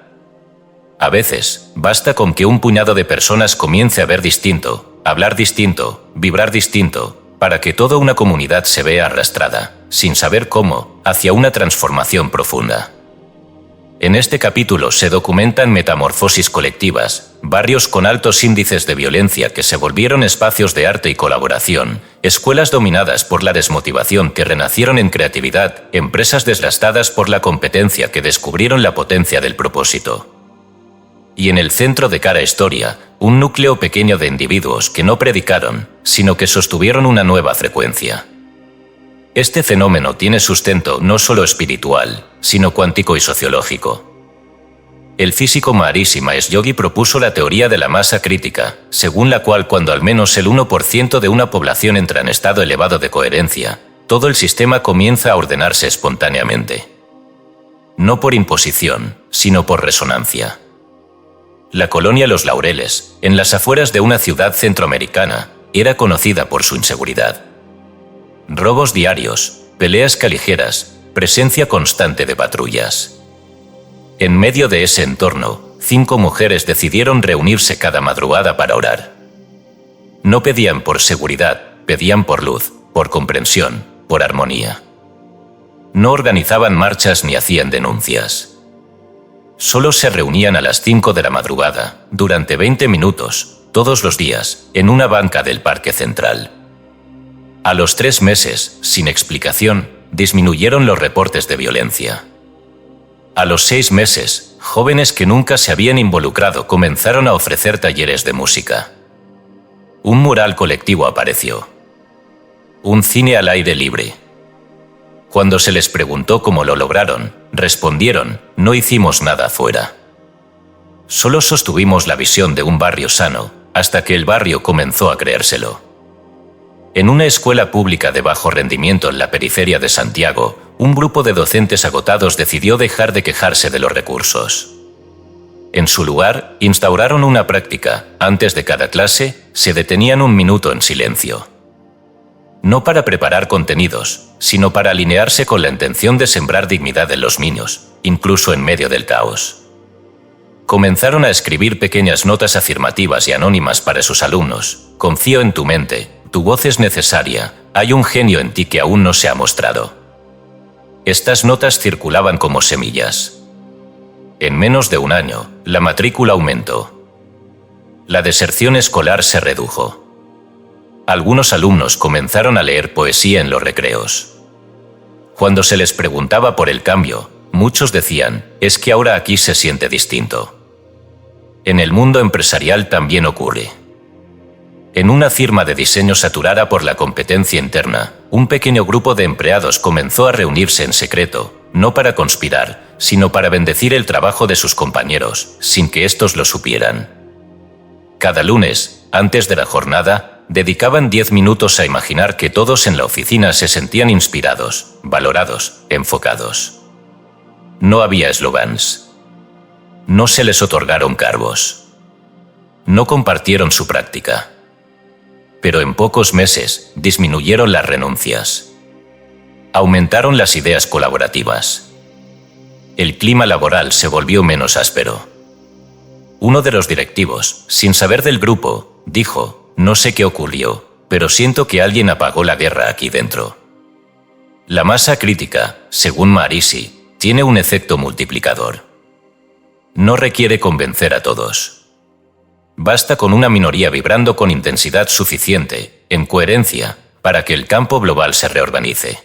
A veces, basta con que un puñado de personas comience a ver distinto, hablar distinto, vibrar distinto, para que toda una comunidad se vea arrastrada, sin saber cómo, hacia una transformación profunda. En este capítulo se documentan metamorfosis colectivas, barrios con altos índices de violencia que se volvieron espacios de arte y colaboración, escuelas dominadas por la desmotivación que renacieron en creatividad, empresas desgastadas por la competencia que descubrieron la potencia del propósito. y en el centro de cada historia, un núcleo pequeño de individuos que no predicaron, sino que sostuvieron una nueva frecuencia. Este fenómeno tiene sustento no solo espiritual, sino cuántico y sociológico. El físico Maharishi Mahesh Yogi propuso la teoría de la masa crítica, según la cual cuando al menos el 1% de una población entra en estado elevado de coherencia, todo el sistema comienza a ordenarse espontáneamente. No por imposición, sino por resonancia. La colonia Los Laureles, en las afueras de una ciudad centroamericana, era conocida por su inseguridad. Robos diarios, peleas callejeras, presencia constante de patrullas. En medio de ese entorno, 5 mujeres decidieron reunirse cada madrugada para orar. No pedían por seguridad, pedían por luz, por comprensión, por armonía. No organizaban marchas ni hacían denuncias. Solo se reunían a las 5 de la madrugada, durante 20 minutos, todos los días, en una banca del Parque Central. A los 3 meses, sin explicación, disminuyeron los reportes de violencia. A los 6 meses, jóvenes que nunca se habían involucrado comenzaron a ofrecer talleres de música. Un mural colectivo apareció. Un cine al aire libre. Cuando se les preguntó cómo lo lograron, respondieron: no hicimos nada afuera. Solo sostuvimos la visión de un barrio sano, hasta que el barrio comenzó a creérselo. En una escuela pública de bajo rendimiento en la periferia de Santiago, un grupo de docentes agotados decidió dejar de quejarse de los recursos. En su lugar, instauraron una práctica: antes de cada clase, se detenían un minuto en silencio. No para preparar contenidos, sino para alinearse con la intención de sembrar dignidad en los niños, incluso en medio del caos. Comenzaron a escribir pequeñas notas afirmativas y anónimas para sus alumnos: confío en tu mente, tu voz es necesaria, hay un genio en ti que aún no se ha mostrado. Estas notas circulaban como semillas. En menos de un año, la matrícula aumentó. La deserción escolar se redujo. Algunos alumnos comenzaron a leer poesía en los recreos. Cuando se les preguntaba por el cambio, muchos decían: es que ahora aquí se siente distinto. En el mundo empresarial también ocurre. En una firma de diseño saturada por la competencia interna, un pequeño grupo de empleados comenzó a reunirse en secreto, no para conspirar, sino para bendecir el trabajo de sus compañeros, sin que éstos lo supieran. Cada lunes, antes de la jornada, dedicaban 10 minutos a imaginar que todos en la oficina se sentían inspirados, valorados, enfocados. No había eslogans. No se les otorgaron cargos. No compartieron su práctica. Pero en pocos meses disminuyeron las renuncias. Aumentaron las ideas colaborativas. El clima laboral se volvió menos áspero. Uno de los directivos, sin saber del grupo, dijo: no sé qué ocurrió, pero siento que alguien apagó la guerra aquí dentro. La masa crítica, según Maharishi, tiene un efecto multiplicador. No requiere convencer a todos. Basta con una minoría vibrando con intensidad suficiente, en coherencia, para que el campo global se reorganice.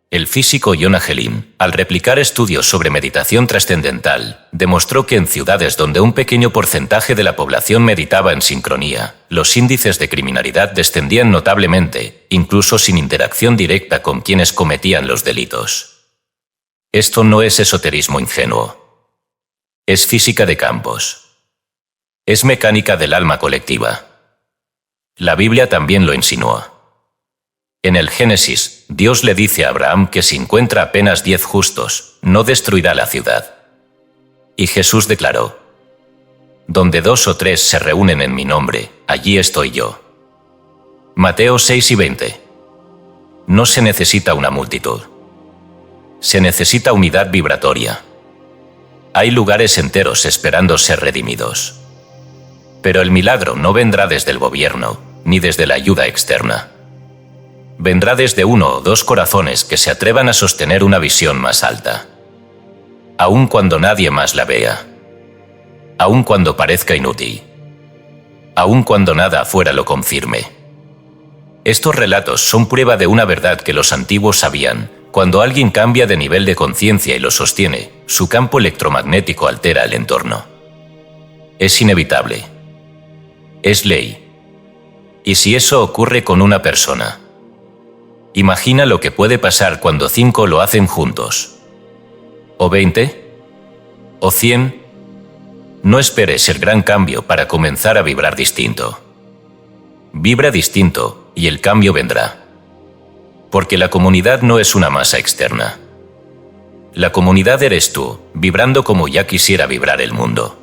El físico Yonah Gelin, al replicar estudios sobre meditación trascendental, demostró que en ciudades donde un pequeño porcentaje de la población meditaba en sincronía, los índices de criminalidad descendían notablemente, incluso sin interacción directa con quienes cometían los delitos. Esto no es esoterismo ingenuo. Es física de campos. Es mecánica del alma colectiva. La Biblia también lo insinúa. En el Génesis, Dios le dice a Abraham que si encuentra apenas 10 justos, no destruirá la ciudad. Y Jesús declaró: donde 2 o 3 se reúnen en mi nombre, allí estoy yo. Mateo 6:20. No se necesita una multitud. Se necesita unidad vibratoria. Hay lugares enteros esperando ser redimidos. Pero el milagro no vendrá desde el gobierno, ni desde la ayuda externa. Vendrá desde 1 o 2 corazones que se atrevan a sostener una visión más alta. Aun cuando nadie más la vea. Aun cuando parezca inútil. Aun cuando nada afuera lo confirme. Estos relatos son prueba de una verdad que los antiguos sabían: cuando alguien cambia de nivel de conciencia y lo sostiene, su campo electromagnético altera el entorno. es inevitable. Es ley. ¿Y si eso ocurre con una persona? Imagina lo que puede pasar cuando 5 lo hacen juntos. ¿O 20? ¿O 100? No esperes el gran cambio para comenzar a vibrar distinto. Vibra distinto y el cambio vendrá. Porque la comunidad no es una masa externa. La comunidad eres tú, vibrando como ya quisiera vibrar el mundo.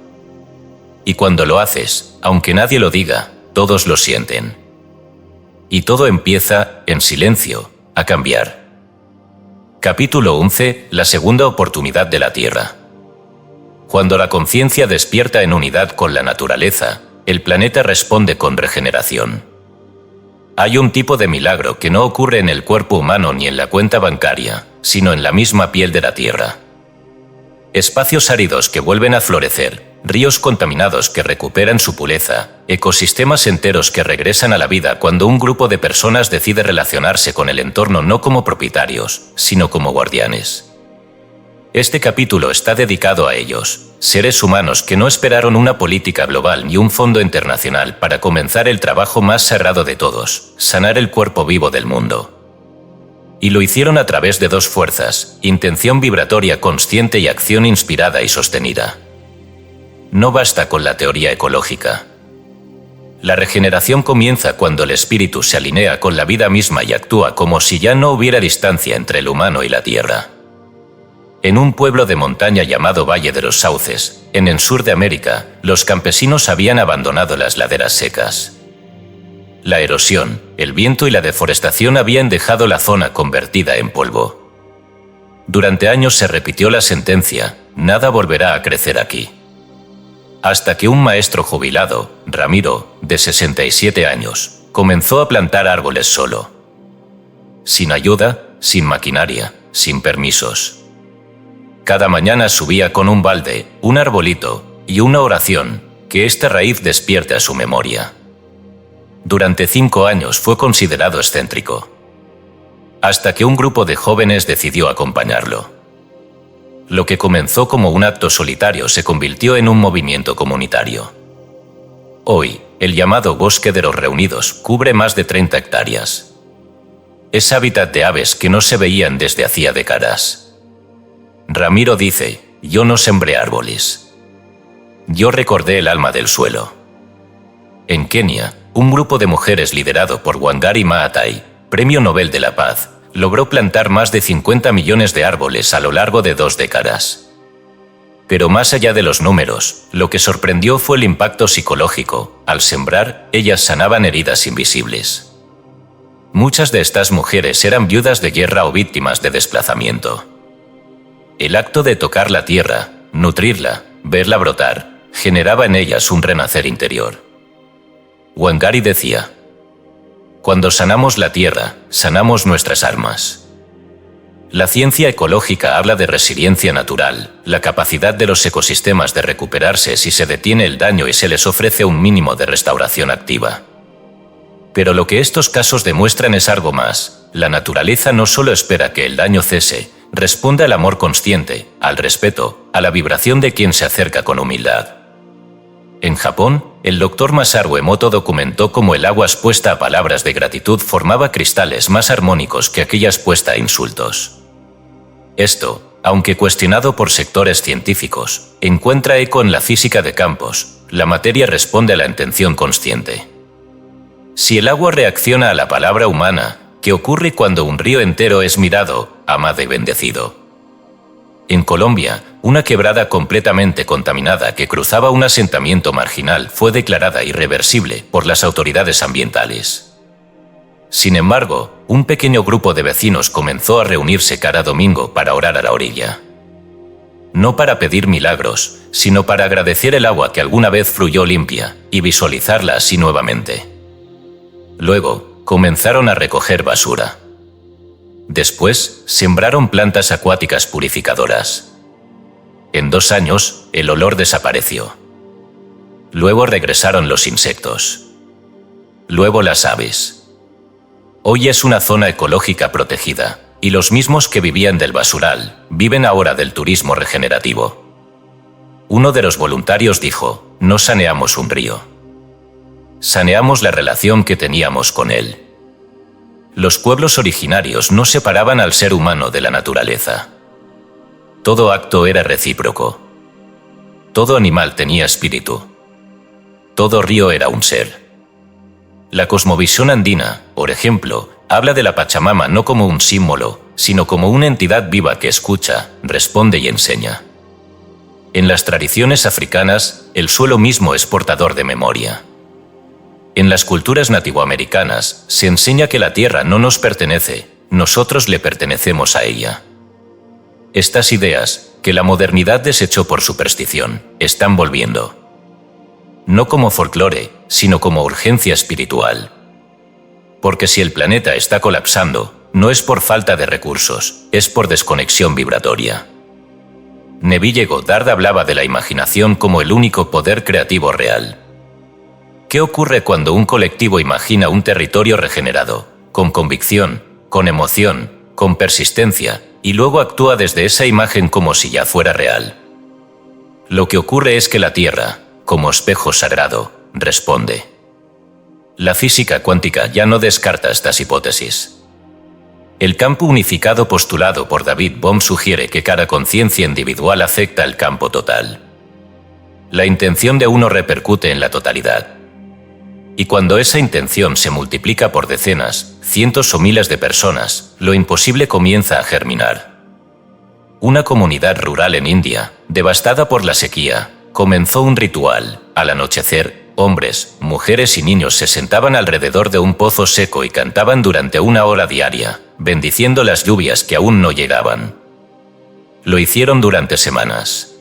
Y cuando lo haces, aunque nadie lo diga, todos lo sienten. Y todo empieza, en silencio, a cambiar. Capítulo 11. La segunda oportunidad de la Tierra. Cuando la conciencia despierta en unidad con la naturaleza, el planeta responde con regeneración. Hay un tipo de milagro que no ocurre en el cuerpo humano ni en la cuenta bancaria, sino en la misma piel de la Tierra. Espacios áridos que vuelven a florecer, ríos contaminados que recuperan su pureza, ecosistemas enteros que regresan a la vida cuando un grupo de personas decide relacionarse con el entorno no como propietarios, sino como guardianes. Este capítulo está dedicado a ellos, seres humanos que no esperaron una política global ni un fondo internacional para comenzar el trabajo más sagrado de todos, sanar el cuerpo vivo del mundo. Y lo hicieron a través de 2 fuerzas, intención vibratoria consciente y acción inspirada y sostenida. No basta con la teoría ecológica. La regeneración comienza cuando el espíritu se alinea con la vida misma y actúa como si ya no hubiera distancia entre el humano y la tierra. En un pueblo de montaña llamado Valle de los Sauces, en el sur de América, los campesinos habían abandonado las laderas secas. La erosión, el viento y la deforestación habían dejado la zona convertida en polvo. Durante años se repitió la sentencia: nada volverá a crecer aquí. Hasta que un maestro jubilado, Ramiro, de 67 años, comenzó a plantar árboles solo. Sin ayuda, sin maquinaria, sin permisos. Cada mañana subía con un balde, un arbolito y una oración, que esta raíz despierte a su memoria. Durante 5 años fue considerado excéntrico. Hasta que un grupo de jóvenes decidió acompañarlo. Lo que comenzó como un acto solitario se convirtió en un movimiento comunitario. Hoy, el llamado Bosque de los Reunidos cubre más de 30 hectáreas. Es hábitat de aves que no se veían desde hacía décadas. Ramiro dice: yo no sembré árboles. Yo recordé el alma del suelo. En Kenia, un grupo de mujeres liderado por Wangari Maathai, Premio Nobel de la Paz, logró plantar más de 50 millones de árboles a lo largo de 2 décadas. Pero más allá de los números, lo que sorprendió fue el impacto psicológico. Al sembrar, ellas sanaban heridas invisibles. Muchas de estas mujeres eran viudas de guerra o víctimas de desplazamiento. El acto de tocar la tierra, nutrirla, verla brotar, generaba en ellas un renacer interior. Wangari decía: cuando sanamos la tierra, sanamos nuestras almas. La ciencia ecológica habla de resiliencia natural, la capacidad de los ecosistemas de recuperarse si se detiene el daño y se les ofrece un mínimo de restauración activa. Pero lo que estos casos demuestran es algo más. La naturaleza no solo espera que el daño cese, responde al amor consciente, al respeto, a la vibración de quien se acerca con humildad. En Japón, el Dr. Masaru Emoto documentó cómo el agua expuesta a palabras de gratitud formaba cristales más armónicos que aquella expuesta a insultos. Esto, aunque cuestionado por sectores científicos, encuentra eco en la física de campos. La materia responde a la intención consciente. Si el agua reacciona a la palabra humana, ¿qué ocurre cuando un río entero es mirado, amado y bendecido? En Colombia, una quebrada completamente contaminada que cruzaba un asentamiento marginal fue declarada irreversible por las autoridades ambientales. Sin embargo, un pequeño grupo de vecinos comenzó a reunirse cada domingo para orar a la orilla. No para pedir milagros, sino para agradecer el agua que alguna vez fluyó limpia y visualizarla así nuevamente. Luego, comenzaron a recoger basura. Después, sembraron plantas acuáticas purificadoras. En 2 años, el olor desapareció. Luego regresaron los insectos. Luego las aves. Hoy es una zona ecológica protegida, y los mismos que vivían del basural, viven ahora del turismo regenerativo. Uno de los voluntarios dijo: no saneamos un río. Saneamos la relación que teníamos con él. Los pueblos originarios no separaban al ser humano de la naturaleza. Todo acto era recíproco. Todo animal tenía espíritu. Todo río era un ser. La cosmovisión andina, por ejemplo, habla de la Pachamama no como un símbolo, sino como una entidad viva que escucha, responde y enseña. En las tradiciones africanas, el suelo mismo es portador de memoria. En las culturas nativoamericanas, se enseña que la tierra no nos pertenece, nosotros le pertenecemos a ella. Estas ideas, que la modernidad desechó por superstición, están volviendo. No como folclore, sino como urgencia espiritual. Porque si el planeta está colapsando, no es por falta de recursos, es por desconexión vibratoria. Neville Goddard hablaba de la imaginación como el único poder creativo real. ¿Qué ocurre cuando un colectivo imagina un territorio regenerado, con convicción, con emoción, con persistencia, y luego actúa desde esa imagen como si ya fuera real? Lo que ocurre es que la Tierra, como espejo sagrado, responde. La física cuántica ya no descarta estas hipótesis. El campo unificado postulado por David Bohm sugiere que cada conciencia individual afecta el campo total. La intención de uno repercute en la totalidad. Y cuando esa intención se multiplica por decenas, cientos o miles de personas, lo imposible comienza a germinar. Una comunidad rural en India, devastada por la sequía, comenzó un ritual. Al anochecer, hombres, mujeres y niños se sentaban alrededor de un pozo seco y cantaban durante 1 hora diaria, bendiciendo las lluvias que aún no llegaban. Lo hicieron durante semanas.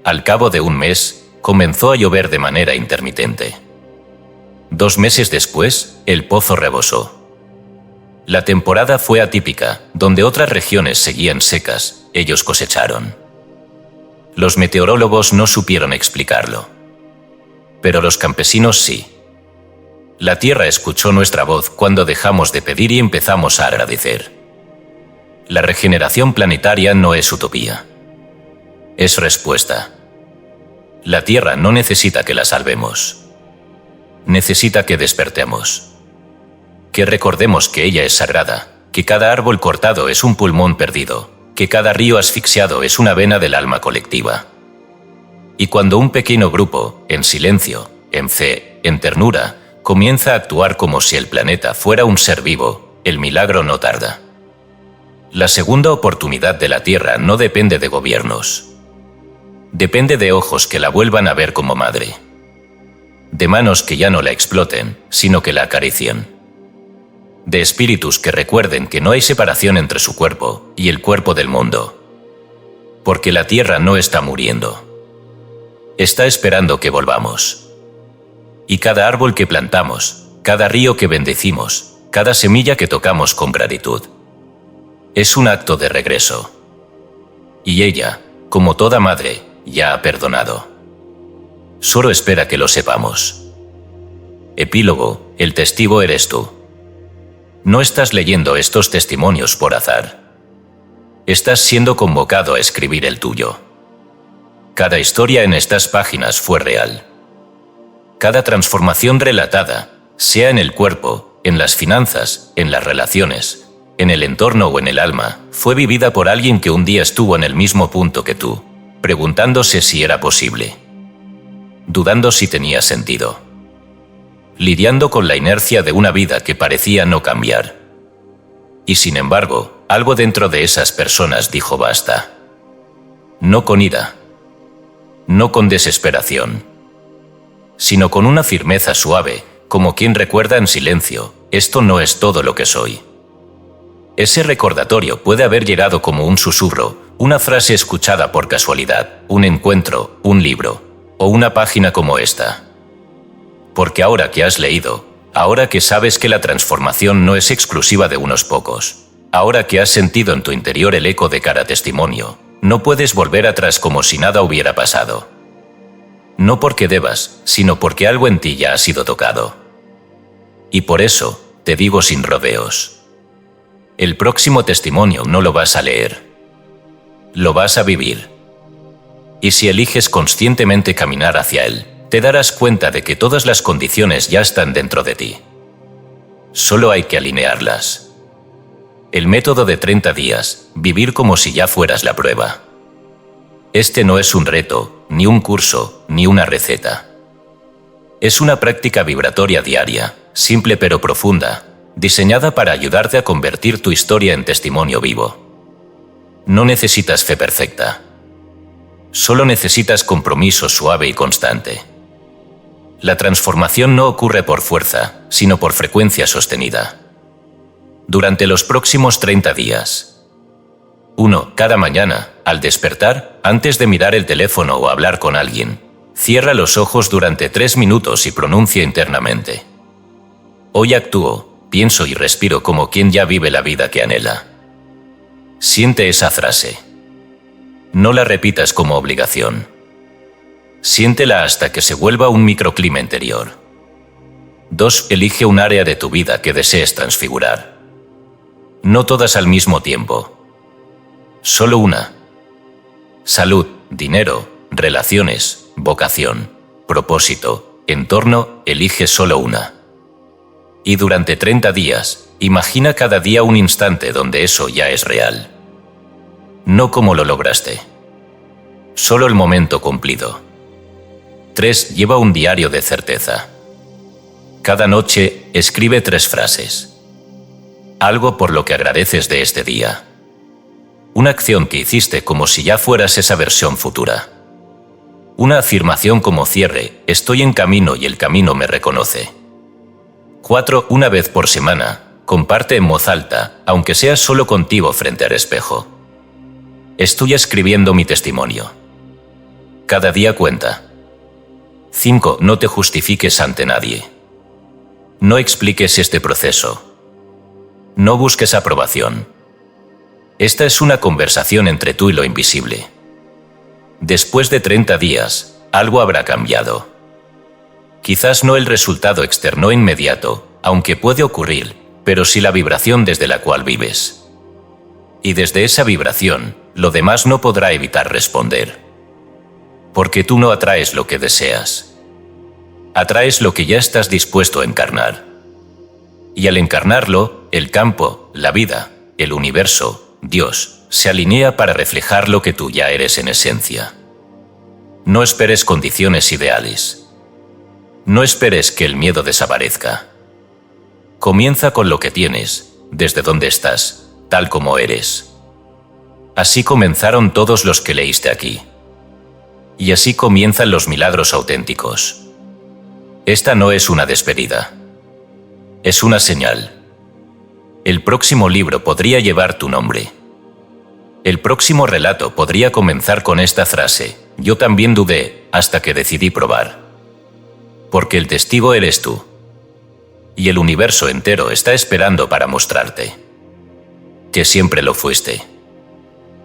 Al cabo de 1 mes, comenzó a llover de manera intermitente. 2 meses después, el pozo rebosó. La temporada fue atípica, donde otras regiones seguían secas, ellos cosecharon. Los meteorólogos no supieron explicarlo. Pero los campesinos sí. La tierra escuchó nuestra voz cuando dejamos de pedir y empezamos a agradecer. La regeneración planetaria no es utopía. Es respuesta. La tierra no necesita que la salvemos. Necesita que despertemos. Que recordemos que ella es sagrada, que cada árbol cortado es un pulmón perdido, que cada río asfixiado es una vena del alma colectiva. Y cuando un pequeño grupo, en silencio, en fe, en ternura, comienza a actuar como si el planeta fuera un ser vivo, el milagro no tarda. La segunda oportunidad de la Tierra no depende de gobiernos. Depende de ojos que la vuelvan a ver como madre. De manos que ya no la exploten, sino que la acaricien. De espíritus que recuerden que no hay separación entre su cuerpo y el cuerpo del mundo. Porque la Tierra no está muriendo. Está esperando que volvamos. Y cada árbol que plantamos, cada río que bendecimos, cada semilla que tocamos con gratitud, es un acto de regreso. Y ella, como toda madre, ya ha perdonado. Solo espera que lo sepamos. Epílogo, el testigo eres tú. No estás leyendo estos testimonios por azar. Estás siendo convocado a escribir el tuyo. Cada historia en estas páginas fue real. Cada transformación relatada, sea en el cuerpo, en las finanzas, en las relaciones, en el entorno o en el alma, fue vivida por alguien que un día estuvo en el mismo punto que tú, preguntándose si era posible, dudando si tenía sentido, lidiando con la inercia de una vida que parecía no cambiar. Y sin embargo, algo dentro de esas personas dijo basta. No con ira, no con desesperación, sino con una firmeza suave, como quien recuerda en silencio, esto no es todo lo que soy. Ese recordatorio puede haber llegado como un susurro, una frase escuchada por casualidad, un encuentro, un libro, o una página como esta. Porque ahora que has leído, ahora que sabes que la transformación no es exclusiva de unos pocos, ahora que has sentido en tu interior el eco de cada testimonio, no puedes volver atrás como si nada hubiera pasado. No porque debas, sino porque algo en ti ya ha sido tocado. Y por eso, te digo sin rodeos. El próximo testimonio no lo vas a leer. Lo vas a vivir. Y si eliges conscientemente caminar hacia él, te darás cuenta de que todas las condiciones ya están dentro de ti. Solo hay que alinearlas. El método de 30 días, vivir como si ya fueras la prueba. Este no es un reto, ni un curso, ni una receta. Es una práctica vibratoria diaria, simple pero profunda, diseñada para ayudarte a convertir tu historia en testimonio vivo. No necesitas fe perfecta. Solo necesitas compromiso suave y constante. La transformación no ocurre por fuerza, sino por frecuencia sostenida. Durante los próximos 30 días. 1. Cada mañana, al despertar, antes de mirar el teléfono o hablar con alguien, cierra los ojos durante 3 minutos y pronuncia internamente: hoy actúo, pienso y respiro como quien ya vive la vida que anhela. Siente esa frase. No la repitas como obligación. Siéntela hasta que se vuelva un microclima interior. 2. Elige un área de tu vida que desees transfigurar. No todas al mismo tiempo. Solo una. Salud, dinero, relaciones, vocación, propósito, entorno, elige solo una. Y durante 30 días, imagina cada día un instante donde eso ya es real. No cómo lo lograste. Solo el momento cumplido. 3. Lleva un diario de certeza. Cada noche, escribe 3 frases. Algo por lo que agradeces de este día. Una acción que hiciste como si ya fueras esa versión futura. Una afirmación como cierre: estoy en camino y el camino me reconoce. 4. Una vez por semana, comparte en voz alta, aunque sea solo contigo frente al espejo: estoy escribiendo mi testimonio. Cada día cuenta. 5. No te justifiques ante nadie. No expliques este proceso. No busques aprobación. Esta es una conversación entre tú y lo invisible. Después de 30 días, algo habrá cambiado. Quizás no el resultado externo inmediato, aunque puede ocurrir, pero sí la vibración desde la cual vives. Y desde esa vibración, lo demás no podrá evitar responder. Porque tú no atraes lo que deseas. Atraes lo que ya estás dispuesto a encarnar. Y al encarnarlo, el campo, la vida, el universo, Dios, se alinea para reflejar lo que tú ya eres en esencia. No esperes condiciones ideales. No esperes que el miedo desaparezca. Comienza con lo que tienes, desde donde estás, tal como eres. Así comenzaron todos los que leíste aquí. Y así comienzan los milagros auténticos. Esta no es una despedida. Es una señal. El próximo libro podría llevar tu nombre. El próximo relato podría comenzar con esta frase: yo también dudé, hasta que decidí probar. Porque el testigo eres tú. Y el universo entero está esperando para mostrarte que siempre lo fuiste.